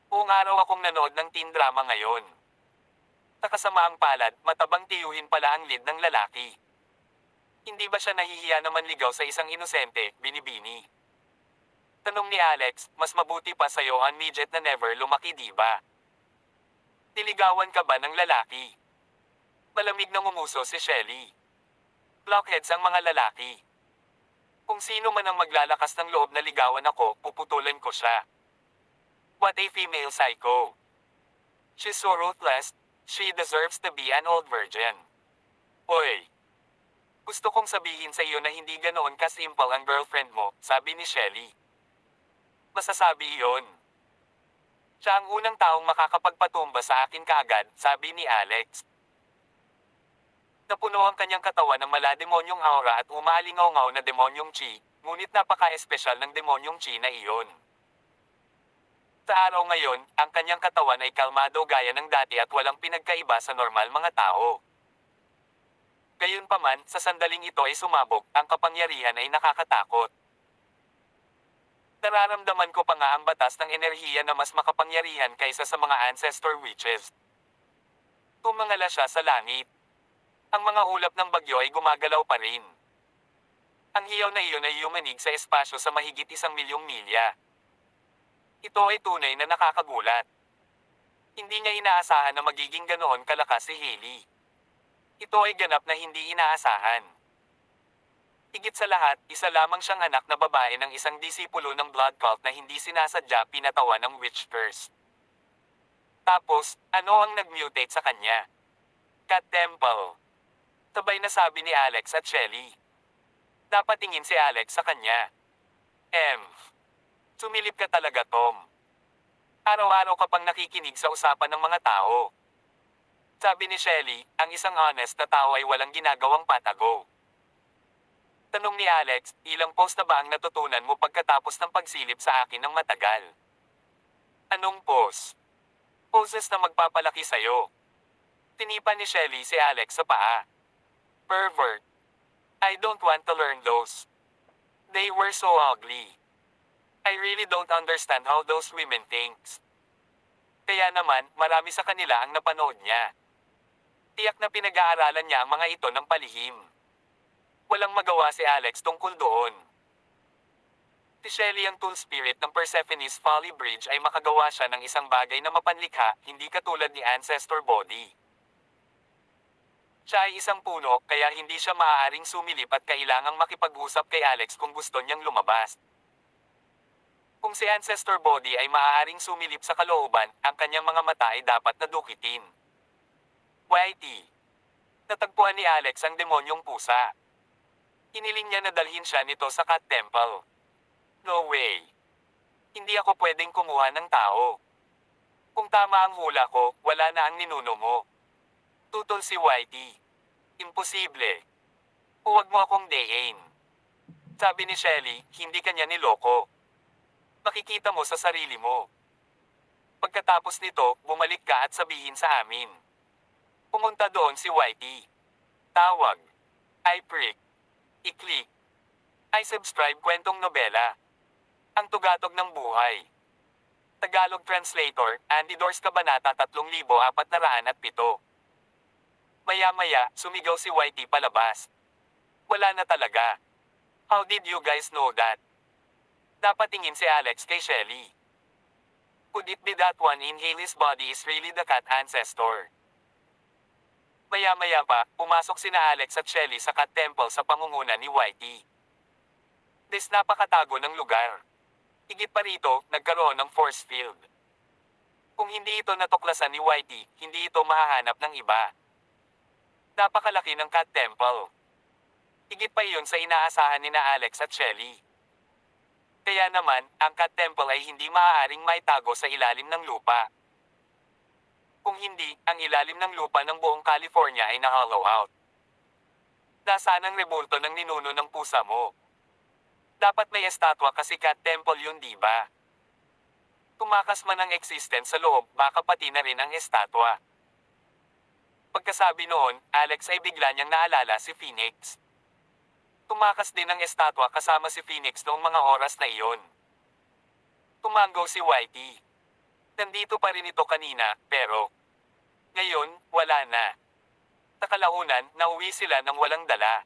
Buong araw akong nanood ng teen drama ngayon. Sa kasamaang palad, matabang tiyuhin pala ang lead ng lalaki. Hindi ba siya nahihiya na manligaw sa isang inosente, binibini? Tanong ni Alex, mas mabuti pa sa'yo ang midget na never lumaki, di ba? Niligawan ka ba ng lalaki? Malamig na ngumuso si Shelly. Blockheads ang mga lalaki. Kung sino man ang maglalakas ng loob na ligawan ako, puputulan ko siya. What a female psycho. She's so ruthless, she deserves to be an old virgin. Hoy! Gusto kong sabihin sa iyo na hindi ganoon ka-simple ang girlfriend mo, sabi ni Shelly. Masasabi iyon. Siya ang unang taong makakapagpatumba sa akin kaagad, sabi ni Alex. Napuno ang kanyang katawan ng malademonyong aura at umalingaw-ngaw na demonyong chi, ngunit napaka-espesyal ng demonyong chi na iyon. Sa araw ngayon, ang kanyang katawan ay kalmado gaya ng dati at walang pinagkaiba sa normal mga tao. Gayunpaman, sa sandaling ito ay sumabog, ang kapangyarihan ay nakakatakot. Nararamdaman ko pa nga ang batas ng enerhiya na mas makapangyarihan kaysa sa mga ancestor witches. Tumangala siya sa langit. Ang mga ulap ng bagyo ay gumagalaw pa rin. Ang hiyaw na iyon ay yumanig sa espasyo sa mahigit 1 milyong milya. Ito ay tunay na nakakagulat. Hindi niya inaasahan na magiging ganoon kalakas si Hailey. Ito ay ganap na hindi inaasahan. Higit sa lahat, isa lamang siyang anak na babae ng isang disipulo ng blood cult na hindi sinasadya pinatawan ng witch curse. Tapos, ano ang nag-mutate sa kanya? Cat Temple. Sabay na sabi ni Alex at Shelly. Napatingin si Alex sa kanya. Sumilip ka talaga, Tom. Araw-araw ka pang nakikinig sa usapan ng mga tao. Sabi ni Shelly, ang isang honest na tao ay walang ginagawang patago. Tanong ni Alex, ilang post na ba ang natutunan mo pagkatapos ng pagsilip sa akin ng matagal? Anong post? Poses na magpapalaki sa'yo. Tinipan ni Shelly si Alex sa paa. Pervert. I don't want to learn those. They were so ugly. I really don't understand how those women thinks. Kaya naman, marami sa kanila ang napanood niya. Tiyak na pinag-aaralan niya ang mga ito ng palihim. Walang magawa si Alex tungkol doon. Si Shelly ang tool spirit ng Persephone's Folly Bridge ay makagawa siya ng isang bagay na mapanlikha, hindi katulad ni Ancestor Body. Siya ay isang puno, kaya hindi siya maaaring sumilip at kailangang makipag-usap kay Alex kung gusto niyang lumabas. Kung si Ancestor Body ay maaaring sumilip sa kalooban, ang kanyang mga mata ay dapat nadukitin. Whitey. Natagpuan ni Alex ang demonyong pusa. Hiniling niya na dalhin siya nito sa Cat Temple. No way. Hindi ako pwedeng kumuha ng tao. Kung tama ang hula ko, wala na ang ninuno mo. Tutol si Whitey. Imposible. Huwag mo akong dayin. Sabi ni Shelly, hindi kanya niloko. Makikita mo sa sarili mo. Pagkatapos nito, bumalik ka at sabihin sa amin. Pumunta doon si Whitey. Tawag. I prick. I-click. I subscribe kwentong nobela. Ang tugatog ng buhay. Tagalog Translator, Andy Dors Kabanata 3407. Maya-maya, sumigaw si Whitey palabas. Wala na talaga. How did you guys know that? Napatingin si Alex kay Shelly. Could it be that one in Hailey's body is really the cat ancestor? Maya-maya pa, pumasok sina Alex at Shelly sa Cat Temple sa pangunguna ni Whitey. Napakatago ng lugar. Higit pa rito, nagkaroon ng force field. Kung hindi ito natuklasan ni Whitey, hindi ito mahahanap ng iba. Napakalaki ng Cat Temple. Higit pa iyon sa inaasahan ni na Alex at Shelly. Kaya naman, ang Cat Temple ay hindi maaaring maitago sa ilalim ng lupa. Kung hindi, ang ilalim ng lupa ng buong California ay na-hollow out. Nasaan ang rebulto ng ninuno ng pusa mo? Dapat may estatwa kasi Cat Temple yun, di ba? Tumakas man ang existence sa loob, baka pati na rin ang estatwa. Pagkasabi noon, Alex ay bigla niyang naalala si Phoenix. Tumakas din ang estatwa kasama si Phoenix noong mga oras na iyon. Tumango si Whitey. Nandito pa rin ito kanina, pero ngayon, wala na. Sa kalaunan, nauwi sila nang walang dala.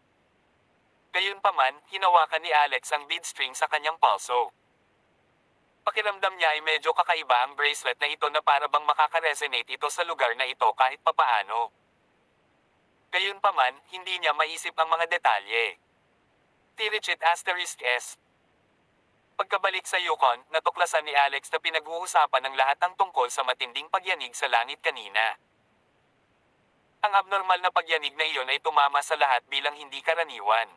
Gayunpaman, hinawakan ni Alex ang bead string sa kanyang palso. Pakiramdam niya ay medyo kakaiba ang bracelet na ito na para bang makaka-resonate ito sa lugar na ito kahit papaano. Gayunpaman, hindi niya maisip ang mga detalye. Tirichit *S. Pagkabalik sa Yukon, natuklasan ni Alex na pinag-uusapan ng lahat ng tungkol sa matinding pagyanig sa langit kanina. Ang abnormal na pagyanig na iyon ay tumama sa lahat bilang hindi karaniwan.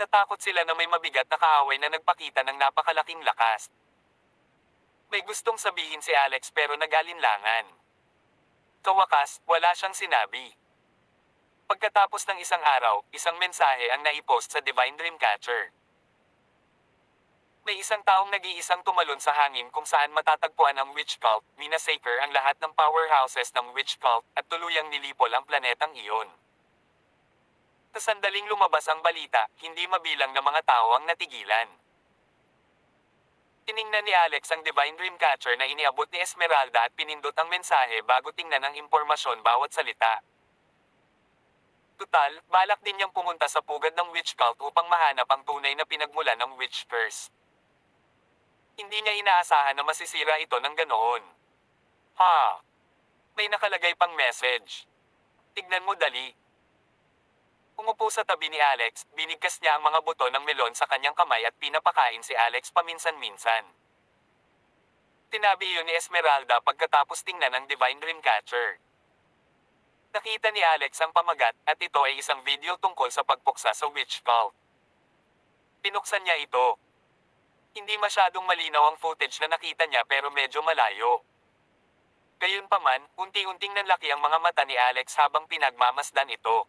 Natakot sila na may mabigat na kaaway na nagpakita ng napakalaking lakas. May gustong sabihin si Alex pero nag-alinlangan. Sa wakas, wala siyang sinabi. Pagkatapos ng isang araw, isang mensahe ang naipost sa Divine Dreamcatcher. May isang taong nag-iisang tumalon sa hangin kung saan matatagpuan ang witch cult, minasacre ang lahat ng powerhouses ng witch cult at tuluyang nilipol ang planetang iyon. Sa sandaling lumabas ang balita, hindi mabilang na mga tao ang natigilan. Tiningnan ni Alex ang Divine Dreamcatcher na iniabot ni Esmeralda at pinindot ang mensahe bago tingnan ang impormasyon bawat salita. Tutal, balak din niyang pumunta sa pugad ng witch cult upang mahanap ang tunay na pinagmulan ng witch curse. Hindi niya inaasahan na masisira ito ng ganoon. Ha! May nakalagay pang message. Tignan mo dali. Umupo sa tabi ni Alex, binigkas niya ang mga buto ng melon sa kanyang kamay at pinapakain si Alex paminsan-minsan. Tinabi iyon ni Esmeralda pagkatapos tingnan ang Divine Dreamcatcher. Nakita ni Alex ang pamagat at ito ay isang video tungkol sa pagpuksa sa witch cult. Pinuksan niya ito. Hindi masyadong malinaw ang footage na nakita niya pero medyo malayo. Gayunpaman, unti-unting nanlaki ang mga mata ni Alex habang pinagmamasdan ito.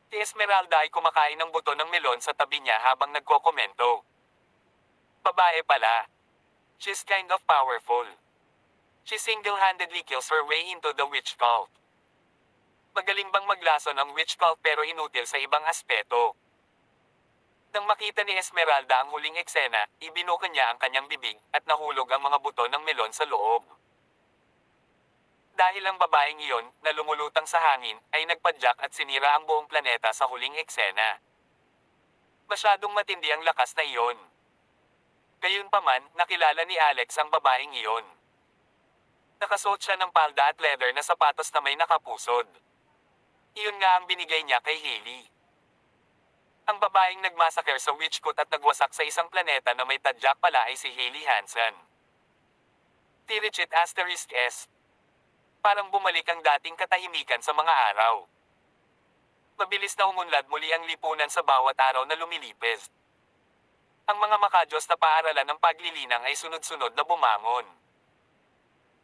Si Esmeralda ay kumakain ng buto ng melon sa tabi niya habang nagkokomento. Babae pala. She's kind of powerful. She single-handedly kills her way into the witch cult. Magaling bang maglason ang witch cult pero inutil sa ibang aspeto. Nang makita ni Esmeralda ang huling eksena, ibinuka niya ang kanyang bibig at nahulog ang mga buto ng melon sa loob. Dahil ang babaeng iyon, na lumulutang sa hangin, ay nagpadyak at sinira ang buong planeta sa huling eksena. Masyadong matindi ang lakas na iyon. Gayunpaman, nakilala ni Alex ang babaeng iyon. Nakasuot siya ng palda at leather na sapatos na may nakapusod. Iyon nga ang binigay niya kay Hailey. Ang babaeng nagmasaker sa witchcoot at nagwasak sa isang planeta na may tadyak pala ay si Hailey Hansen. Tirichit *S. Parang bumalik ang dating katahimikan sa mga araw. Mabilis na umunlad muli ang lipunan sa bawat araw na lumilipis. Ang mga makajos na paaralan ng paglilinang ay sunod-sunod na bumangon.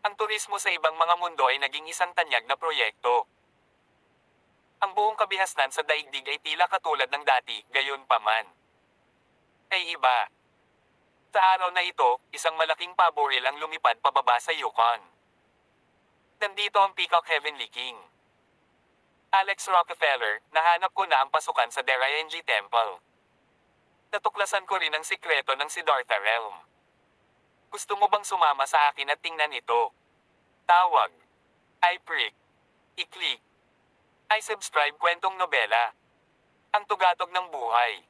Ang turismo sa ibang mga mundo ay naging isang tanyag na proyekto. Ang buong kabihasnan sa daigdig ay tila katulad ng dati, gayon pa man. Ay iba. Sa araw na ito, isang malaking paboril ang lumipad pababa sa Yukon. Nandito ang Peacock Heavenly King. Alex Rockefeller, nahanap ko na ang pasukan sa Derayenji Temple. Natuklasan ko rin ang sikreto ng Siddhartha Realm. Gusto mo bang sumama sa akin at tingnan ito? Tawag. I-prick. I-click. I-subscribe kwentong nobela. Ang tugatog ng buhay.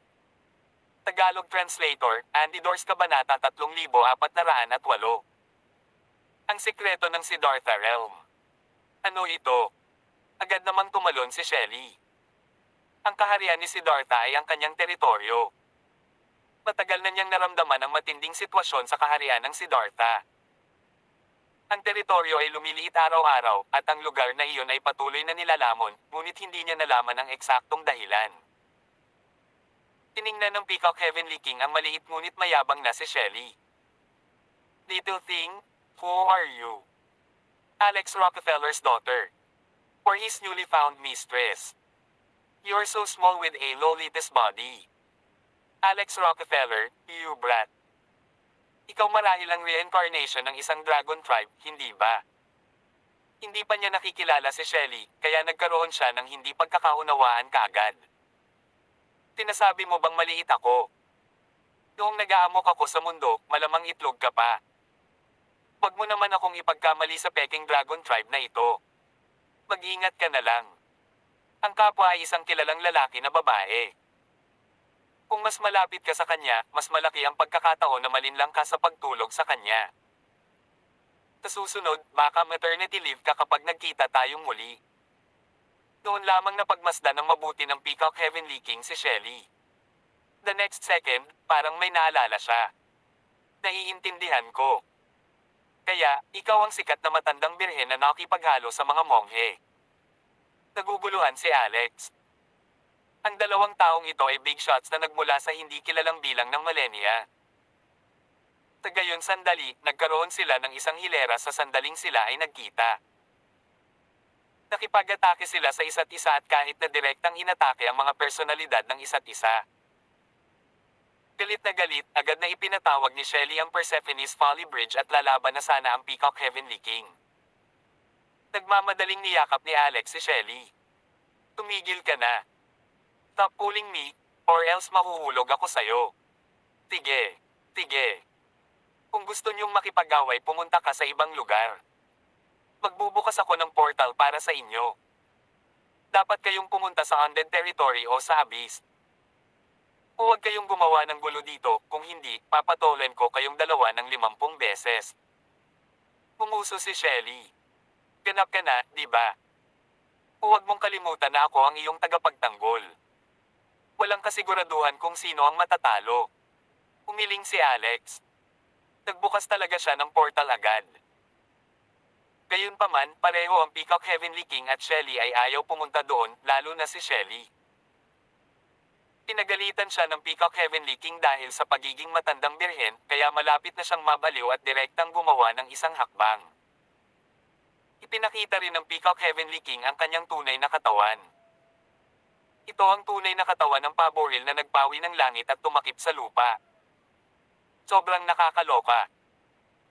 Tagalog Translator, Andy Dors Kabanata 3408. Ang sikreto ng Siddhartha Realm. Ano ito? Agad namang tumalon si Shelley. Ang kaharian ni Siddhartha ay ang kanyang teritoryo. Matagal na niyang naramdaman ang matinding sitwasyon sa kaharian ng Siddhartha. Ang teritoryo ay lumiliit araw-araw at ang lugar na iyon ay patuloy na nilalamon, ngunit hindi niya nalaman ang eksaktong dahilan. Tiningnan ng Peacock Heavenly King ang maliit ngunit mayabang na si Shelley. Little thing, who are you? Alex Rockefeller's daughter. Or his newly found mistress. You're so small with a lowliest body. Alex Rockefeller, you brat. Ikaw marahil ang reincarnation ng isang dragon tribe, hindi ba? Hindi pa niya nakikilala si Shelley, kaya nagkaroon siya ng hindi pagkakaunawaan kaagad. Tinasabi mo bang maliit ako? Noong nag-aamok ako sa mundo, malamang itlog ka pa. Huwag mo naman akong ipagkamali sa peking dragon tribe na ito. Mag-ingat ka na lang. Ang kapwa ay isang kilalang lalaki na babae. Kung mas malapit ka sa kanya, mas malaki ang pagkakataon na malinlang ka sa pagtulog sa kanya. Sa susunod, baka maternity leave ka kapag nagkita tayong muli. Noon lamang napagmasdan ng mabuti ng Peacock Heavenly King si Shelley. The next second, parang may naalala siya. Naiintindihan ko. Kaya, ikaw ang sikat na matandang birhen na nakipaghalo sa mga monghe. Naguguluhan si Alex. Ang dalawang taong ito ay big shots na nagmula sa hindi kilalang bilang ng millennia. Sa gayon sandali, nagkaroon sila ng isang hilera sa sandaling sila ay nagkita. Nakipag-atake sila sa isa't isa at kahit na direktang inatake ang mga personalidad ng isa't isa. Galit na galit, agad na ipinatawag ni Shelley ang Persephone's Folly Bridge at lalaban na sana ang Peacock Heavenly King. Nagmamadaling niyakap ni Alex si Shelley. Tumigil ka na. Stop pulling me, or else mahuhulog ako sa'yo. Sige. Sige. Kung gusto niyong makipag-away pumunta ka sa ibang lugar. Magbubukas ako ng portal para sa inyo. Dapat kayong pumunta sa Undead Territory o sa Abyss. Huwag kayong gumawa ng gulo dito, kung hindi, papatulan ko kayong dalawa ng 50 beses. Umuso si Shelly. Ganap ka na, di ba? Huwag mong kalimutan na ako ang iyong tagapagtanggol. Walang kasiguraduhan kung sino ang matatalo. Umiling si Alex. Nagbukas talaga siya ng portal agad. Gayunpaman, pareho ang Peacock Heavenly King at Shelly ay ayaw pumunta doon, lalo na si Shelly. Pinagalitan siya ng Peacock Heavenly King dahil sa pagiging matandang birhen, kaya malapit na siyang mabaliw at direktang gumawa ng isang hakbang. Ipinakita rin ng Peacock Heavenly King ang kanyang tunay na katawan. Ito ang tunay na katawan ng paboril na nagpawi ng langit at tumakip sa lupa. Sobrang nakakaloka.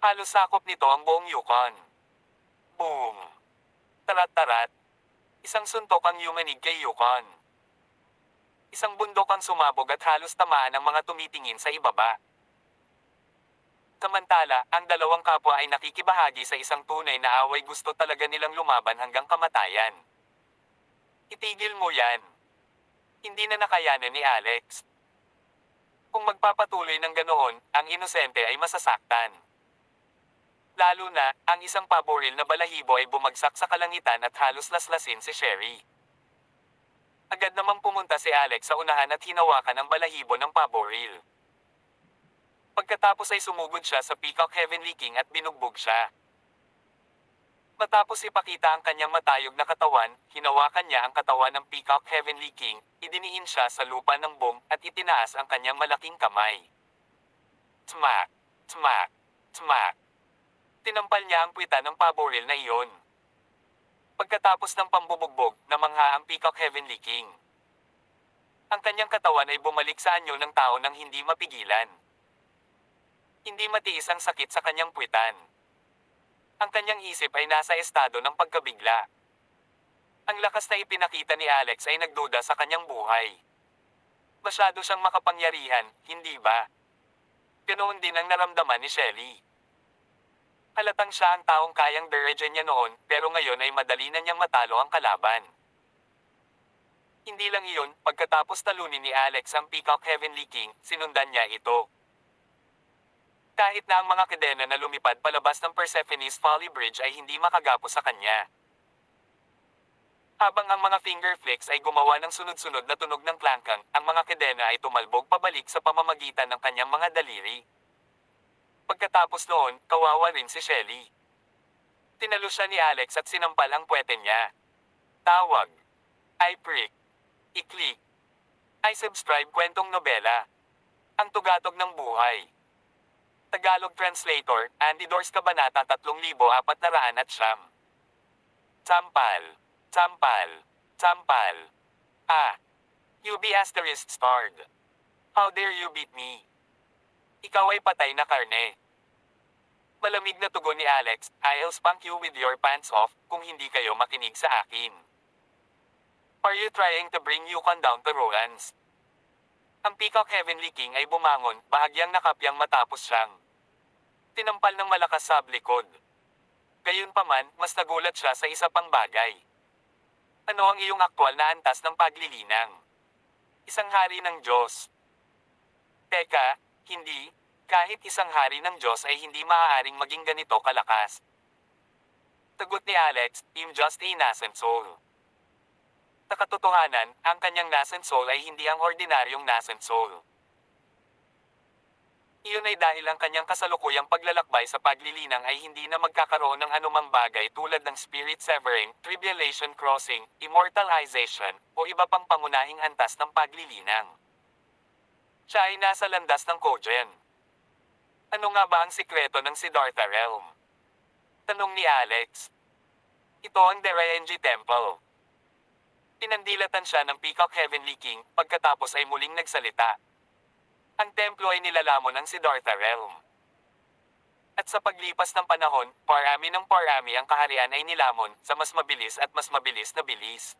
Halos sakop nito ang buong Yukon. Boom! Tarat-tarat. Isang suntok ang yumanig kay Yukon. Isang bundok ang sumabog at halos tamaan ang mga tumitingin sa ibaba. Samantala, ang dalawang kapwa ay nakikibahagi sa isang tunay na away, gusto talaga nilang lumaban hanggang kamatayan. Itigil mo yan. Hindi na nakayanan ni Alex. Kung magpapatuloy ng ganoon, ang inosente ay masasaktan. Lalo na, ang isang paboril na balahibo ay bumagsak sa kalangitan at halos laslasin si Sherry. Agad namang pumunta si Alex sa unahan at hinawakan ang balahibo ng paboril. Pagkatapos ay sumugod siya sa Peacock Heavenly King at binugbog siya. Matapos ipakita ang kanyang matayog na katawan, hinawakan niya ang katawan ng Peacock Heavenly King, idiniin siya sa lupa ng boom, at itinaas ang kanyang malaking kamay. Smack! Smack! Smack! Tinampal niya ang puwita ng paboril na iyon. Pagkatapos ng pambubugbog, namangha ang Peacock Heavenly King. Ang kanyang katawan ay bumalik sa anyo ng tao nang hindi mapigilan. Hindi matiis ang sakit sa kanyang puwitan. Ang kanyang isip ay nasa estado ng pagkabigla. Ang lakas na ipinakita ni Alex ay nagduda sa kanyang buhay. Masyado siyang makapangyarihan, hindi ba? Ganoon din ang naramdaman ni Shelly. Halatang siya ang taong kayang diretso niya noon, pero ngayon ay madali na niyang matalo ang kalaban. Hindi lang iyon, pagkatapos talunin ni Alex ang Peacock Heavenly King, sinundan niya ito. Kahit na ang mga kadena na lumipad palabas ng Persephone's Folly Bridge ay hindi makagapo sa kanya. Habang ang mga finger flicks ay gumawa ng sunod-sunod na tunog ng klangkang, ang mga kadena ay tumalbog pabalik sa pamamagitan ng kanyang mga daliri. Pagkatapos noon, kawawa rin si Shelly. Tinalo siya ni Alex at sinampal ang puwete niya. Tawag. I prick. I-click. I subscribe kwentong nobela. Ang tugatog ng buhay. Tagalog Translator, Andy Dors Kabanata 3409. Sampal. Sampal. Sampal. Ah. You be asterisk starred. How dare you beat me? Ikaw ay patay na karne. Malamig na tugon ni Alex, I'll spank you with your pants off, kung hindi kayo makinig sa akin. Are you trying to bring Yukon down to ruins? Ang Peacock Heavenly King ay bumangon, bahagyang nakapyang matapos siyang tinampal ng malakas sa likod. Gayunpaman, mas nagulat siya sa isa pang bagay. Ano ang iyong aktwal na antas ng paglilinang? Isang hari ng Diyos. Teka, hindi. Kahit isang hari ng Diyos ay hindi maaaring maging ganito kalakas. Tagot ni Alex, I'm just a nascent soul. Sa katotohanan, ang kanyang nascent soul ay hindi ang ordinaryong nascent soul. Iyon ay dahil ang kanyang kasalukuyang paglalakbay sa paglilinang ay hindi na magkakaroon ng anumang bagay tulad ng spirit severing, tribulation crossing, immortalization, o iba pang pangunahing antas ng paglilinang. Siya ay nasa landas ng Kogen. Ano nga ba ang sikreto ng Siddhartha Realm? Tanong ni Alex. Ito ang Deraenji Temple. Pinandilatan siya ng Peacock Heavenly King, pagkatapos ay muling nagsalita. Ang templo ay nilalamon ng Siddhartha Realm. At sa paglipas ng panahon, parami ng parami ang kaharian ay nilamon, sa mas mabilis at mas mabilis na bilis.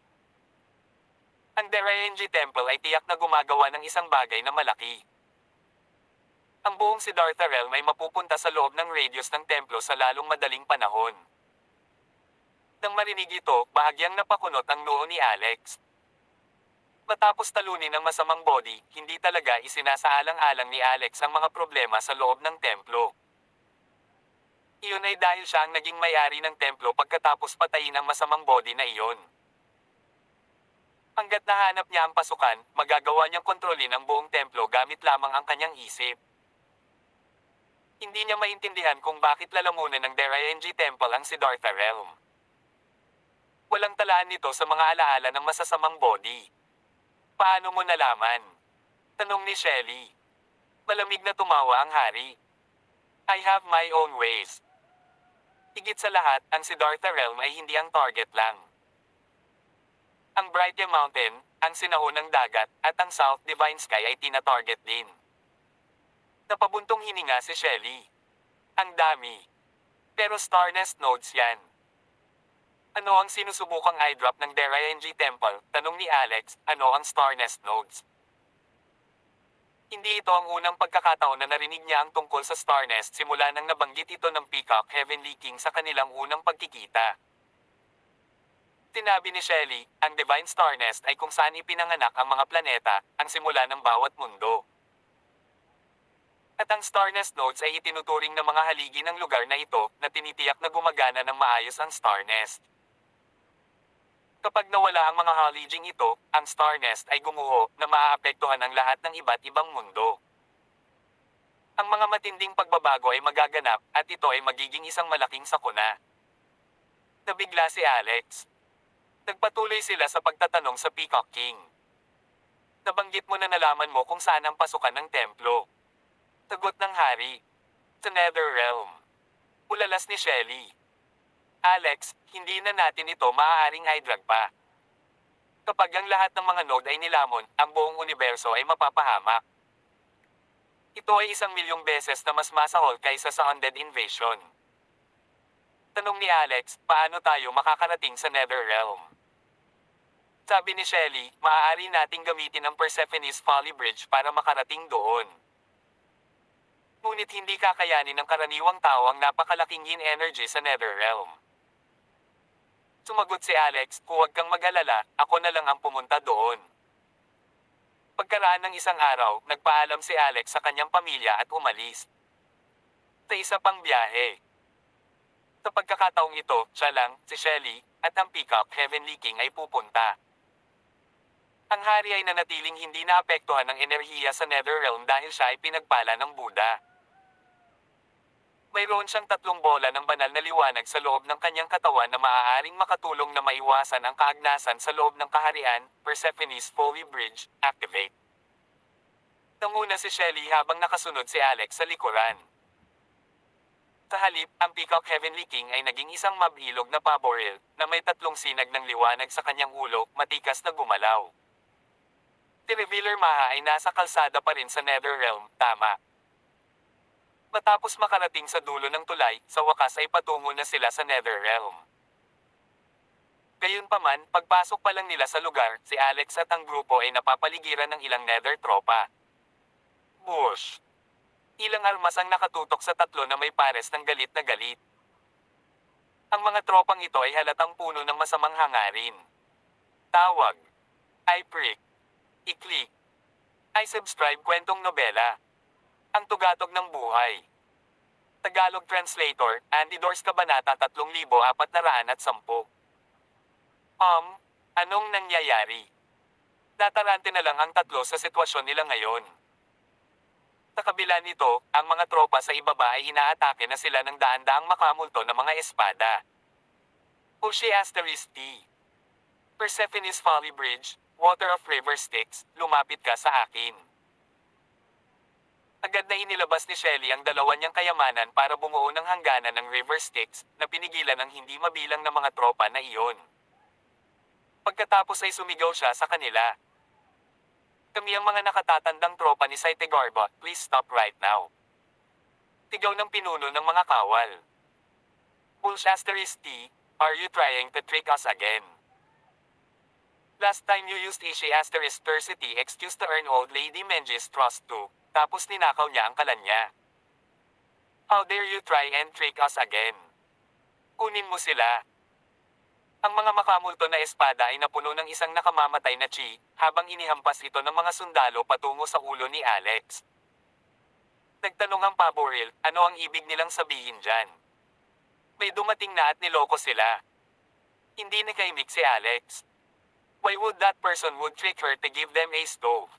Ang Deraenji Temple ay tiyak na gumagawa ng isang bagay na malaki. Ang buong Siddhartha Realm ay mapupunta sa loob ng radius ng templo sa lalong madaling panahon. Nang marinig ito, bahagyang napakunot ang noo ni Alex. Matapos talunin ng masamang body, hindi talaga isinasaalang-alang ni Alex ang mga problema sa loob ng templo. Iyon ay dahil siya ang naging may-ari ng templo pagkatapos patayin ang masamang body na iyon. Hanggat nahanap niya ang pasukan, magagawa niyang kontrolin ang buong templo gamit lamang ang kanyang isip. Hindi niya maintindihan kung bakit lalamunan ng Deraenji Temple ang Siddhartha Realm. Walang talaan nito sa mga alaala ng masasamang body. Paano mo nalaman? Tanong ni Shelly. Malamig na tumawa ang hari. I have my own ways. Higit sa lahat, ang Siddhartha Realm ay hindi ang target lang. Ang Brightya Mountain, ang sinahunang dagat, at ang South Divine Sky ay tina-target din. Napabuntong hininga si Shelly. Ang dami. Pero star nest nodes yan. Ano ang sinusubukang eyedrop ng Deraenji Temple? Tanong ni Alex, ano ang star nest nodes? Hindi ito ang unang pagkakataon na narinig niya ang tungkol sa star nest simula nang nabanggit ito ng Peacock Heavenly King sa kanilang unang pagkikita. Tinabi ni Shelly, ang Divine Star Nest ay kung saan ipinanganak ang mga planeta, ang simula ng bawat mundo. At ang Star Nest nodes ay itinuturing na mga haligi ng lugar na ito na tinitiyak na gumagana ng maayos ang Star Nest. Kapag nawala ang mga haliging ito, ang Star Nest ay gumuho na maaapektuhan ang lahat ng iba't ibang mundo. Ang mga matinding pagbabago ay magaganap at ito ay magiging isang malaking sakuna. Nabigla si Alex. Nagpatuloy sila sa pagtatanong sa Peacock King. Nabanggit mo na nalaman mo kung saan ang pasukan ng templo. Sagot ng hari. Sa Nether Realm. Ulalas ni Shelly. Alex, hindi na natin ito maaaring i-drag pa. Kapag ang lahat ng mga node ay nilamon, ang buong universo ay mapapahamak. Ito ay 1,000,000 beses na mas masahol kaysa sa Undead Invasion. Tanong ni Alex, paano tayo makakarating sa Nether Realm? Sabi ni Shelly, maaari nating gamitin ang Persephone's Folly Bridge para makarating doon. Ngunit hindi kakayanin ng karaniwang tao ang napakalaking yin energy sa Nether Realm. Sumagot si Alex, huwag kang mag-alala, ako na lang ang pumunta doon. Pagkaraan ng isang araw, nagpaalam si Alex sa kanyang pamilya at umalis. Sa isa pang biyahe. Sa pagkakataong ito, siya lang, si Shelly, at ang Peacock Heavenly King ay pupunta. Ang hari ay nanatiling hindi naapektuhan ng enerhiya sa Netherrealm dahil siya ay pinagpala ng Buddha. Mayroon siyang 3 bola ng banal na liwanag sa loob ng kanyang katawan na maaaring makatulong na maiwasan ang kaagnasan sa loob ng kaharian. Persephone's Folly Bridge, activate. Nanguna si Shelly habang nakasunod si Alex sa likuran. Sa halip, ang Peacock Heavenly King ay naging isang mabilog na paboril na may 3 sinag ng liwanag sa kanyang ulo, matikas na gumalaw. Si Revealer Maha ay nasa kalsada pa rin sa Netherrealm, tama. Matapos makarating sa dulo ng tulay, sa wakas ay patungo na sila sa Netherrealm. Gayunpaman, pagpasok pa lang nila sa lugar, si Alex at ang grupo ay napapaligiran ng ilang Nether tropa. Bush. Ilang armas ang nakatutok sa 3 na may pares ng galit na galit. Ang mga tropang ito ay halatang puno ng masamang hangarin. Tawag. I-prick. I-click. I-subscribe kwentong nobela. Ang tugatog ng buhay. Tagalog Translator, Andy Dors Kabanata 3410. Anong nangyayari? Natarante na lang ang 3 sa sitwasyon nila ngayon. Sa kabila nito, ang mga tropa sa ibaba ay inaatake na sila ng daan-daang makamulto na mga espada. Ushi Asterisk T. Persephone's Folly Bridge, Water of River Styx, lumapit ka sa akin. Agad na inilabas ni Shelly ang 2 niyang kayamanan para bumuo ng hangganan ng River Styx na pinigilan ng hindi mabilang na mga tropa na iyon. Pagkatapos ay sumigaw siya sa kanila. Kami ang mga nakatatandang tropa ni Saitegarba, please stop right now. Tigaw ng pinuno ng mga kawal. Asterisk T, are you trying to trick us again? Last time you used Ishi Asterisk Tercity excuse to earn old lady Menji's trust too. tapos ninakaw niya ang kalan niya. How dare you try and trick us again? Kunin mo sila. Ang mga makamulto na espada ay napuno ng isang nakamamatay na chi, habang inihampas ito ng mga sundalo patungo sa ulo ni Alex. Nagtanong ang paboril, ano ang ibig nilang sabihin dyan? May dumating na at niloko sila. Hindi nakaimik si Alex. Why would that person would trick her to give them a stove?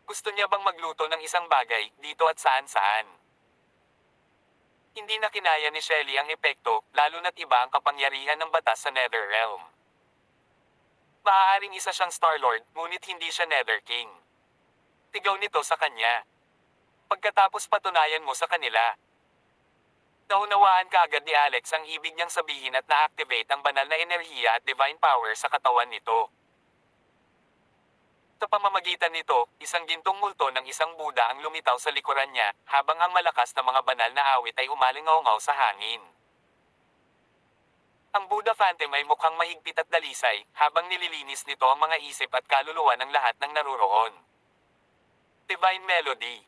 Gusto niya bang magluto ng isang bagay, dito at saan-saan? Hindi na kinaya ni Shelly ang epekto, lalo na't iba ang kapangyarihan ng batas sa Netherrealm. Maaaring isa siyang Star-Lord, ngunit hindi siya Nether King. Tigaw nito sa kanya. Pagkatapos patunayan mo sa kanila. Naunawaan kaagad ni Alex ang ibig niyang sabihin at na-activate ang banal na enerhiya at divine power sa katawan nito. Sa pamamagitan nito, isang gintong multo ng isang Buddha ang lumitaw sa likuran niya, habang ang malakas na mga banal na awit ay umalingaw-ngaw sa hangin. Ang Buddha Phantom ay mukhang mahigpit at dalisay, habang nililinis nito ang mga isip at kaluluwa ng lahat ng naruroon. Divine Melody.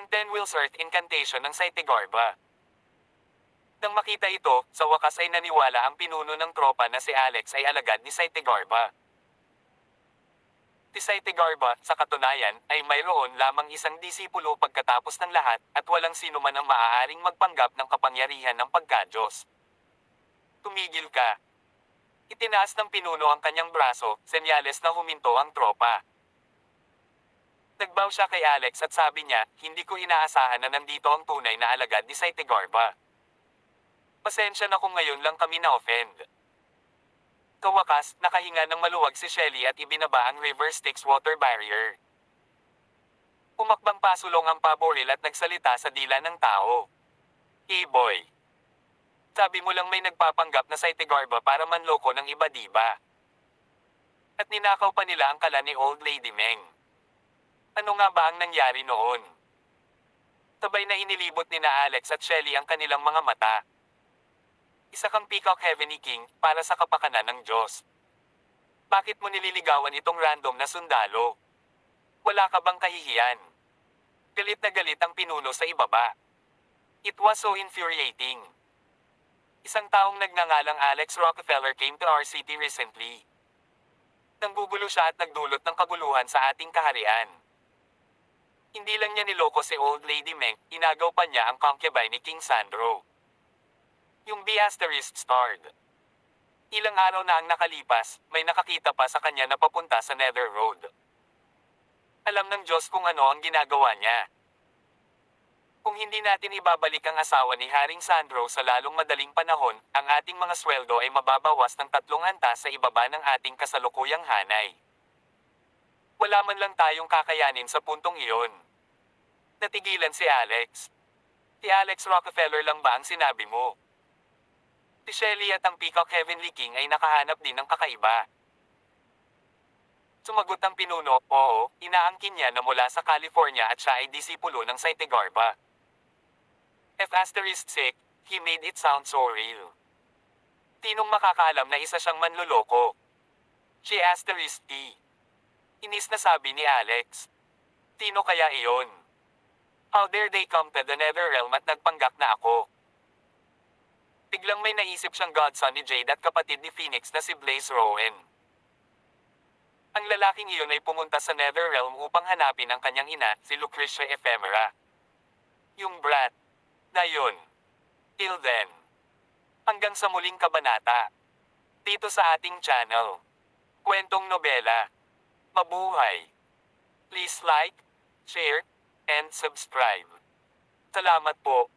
Ang Ten Wheels Earth Incantation ng Saitegarba. Nang makita ito, sa wakas ay naniwala ang pinuno ng tropa na si Alex ay alagad ni Saitegarba. Si Saitegarba, sa katunayan, ay mayroon lamang isang disipulo pagkatapos ng lahat, at walang sino man ang maaaring magpanggap ng kapangyarihan ng pagka-Diyos. Tumigil ka. Itinaas ng pinuno ang kanyang braso, senyales na huminto ang tropa. Nagbaw siya kay Alex at sabi niya, hindi ko inaasahan na nandito ang tunay na alagad ni Saitegarba. Pasensya na kung ngayon lang kami na-offend. Kawakas, nakahinga ng maluwag si Shelly at ibinaba ang River Styx water barrier. Umakbang pasulong ang paboril at nagsalita sa dila ng tao. Hey boy. Sabi mo lang may nagpapanggap na Saitegarba para manloko ng iba diba? At ninakaw pa nila ang kala ni Old Lady Meng. Ano nga ba ang nangyari noon? Sabay na inilibot ni na Alex at Shelly ang kanilang mga mata. Isa kang Peacock Heavenly King, para sa kapakanan ng Diyos. Bakit mo nililigawan itong random na sundalo? Wala ka bang kahihiyan? Galit na galit ang pinuno sa ibaba. It was so infuriating. Isang taong nagngangalang Alex Rockefeller came to our city recently. Nanggugulo siya at nagdulot ng kaguluhan sa ating kaharian. Hindi lang niya niloko si Old Lady Meng, inagaw pa niya ang concubine ni King Sandro. Yung B** starred. Ilang araw na ang nakalipas, may nakakita pa sa kanya na papunta sa Nether Road. Alam ng Diyos kung ano ang ginagawa niya. Kung hindi natin ibabalik ang asawa ni Haring Sandro sa lalong madaling panahon, ang ating mga sweldo ay mababawas ng 3 antas sa ibaba ng ating kasalukuyang hanay. Wala man lang tayong kakayanin sa puntong iyon. Natigilan si Alex. Si Alex Rockefeller lang ba ang sinabi mo? Si Shelly at ang Peacock Heavenly King ay nakahanap din ng kakaiba. Sumagot ang pinuno, oo, inaangkin niya na mula sa California at siya ay disipulo ng Saitegarba. F***, he made it sound so real. Tinong makakaalam na isa siyang manloloko? She***, inis na sabi ni Alex. Tino kaya iyon? How dare they come to the Netherrealm at nagpanggap na ako? Biglang may naisip siyang godson ni Jade at kapatid ni Phoenix na si Blaze Rowan. Ang lalaking iyon ay pumunta sa Netherrealm upang hanapin ang kanyang ina, si Lucretia Ephemera. Yung brat. Na yun. Till then. Hanggang sa muling kabanata. Dito sa ating channel. Kwentong Nobela. Mabuhay. Please like, share, and subscribe. Salamat po.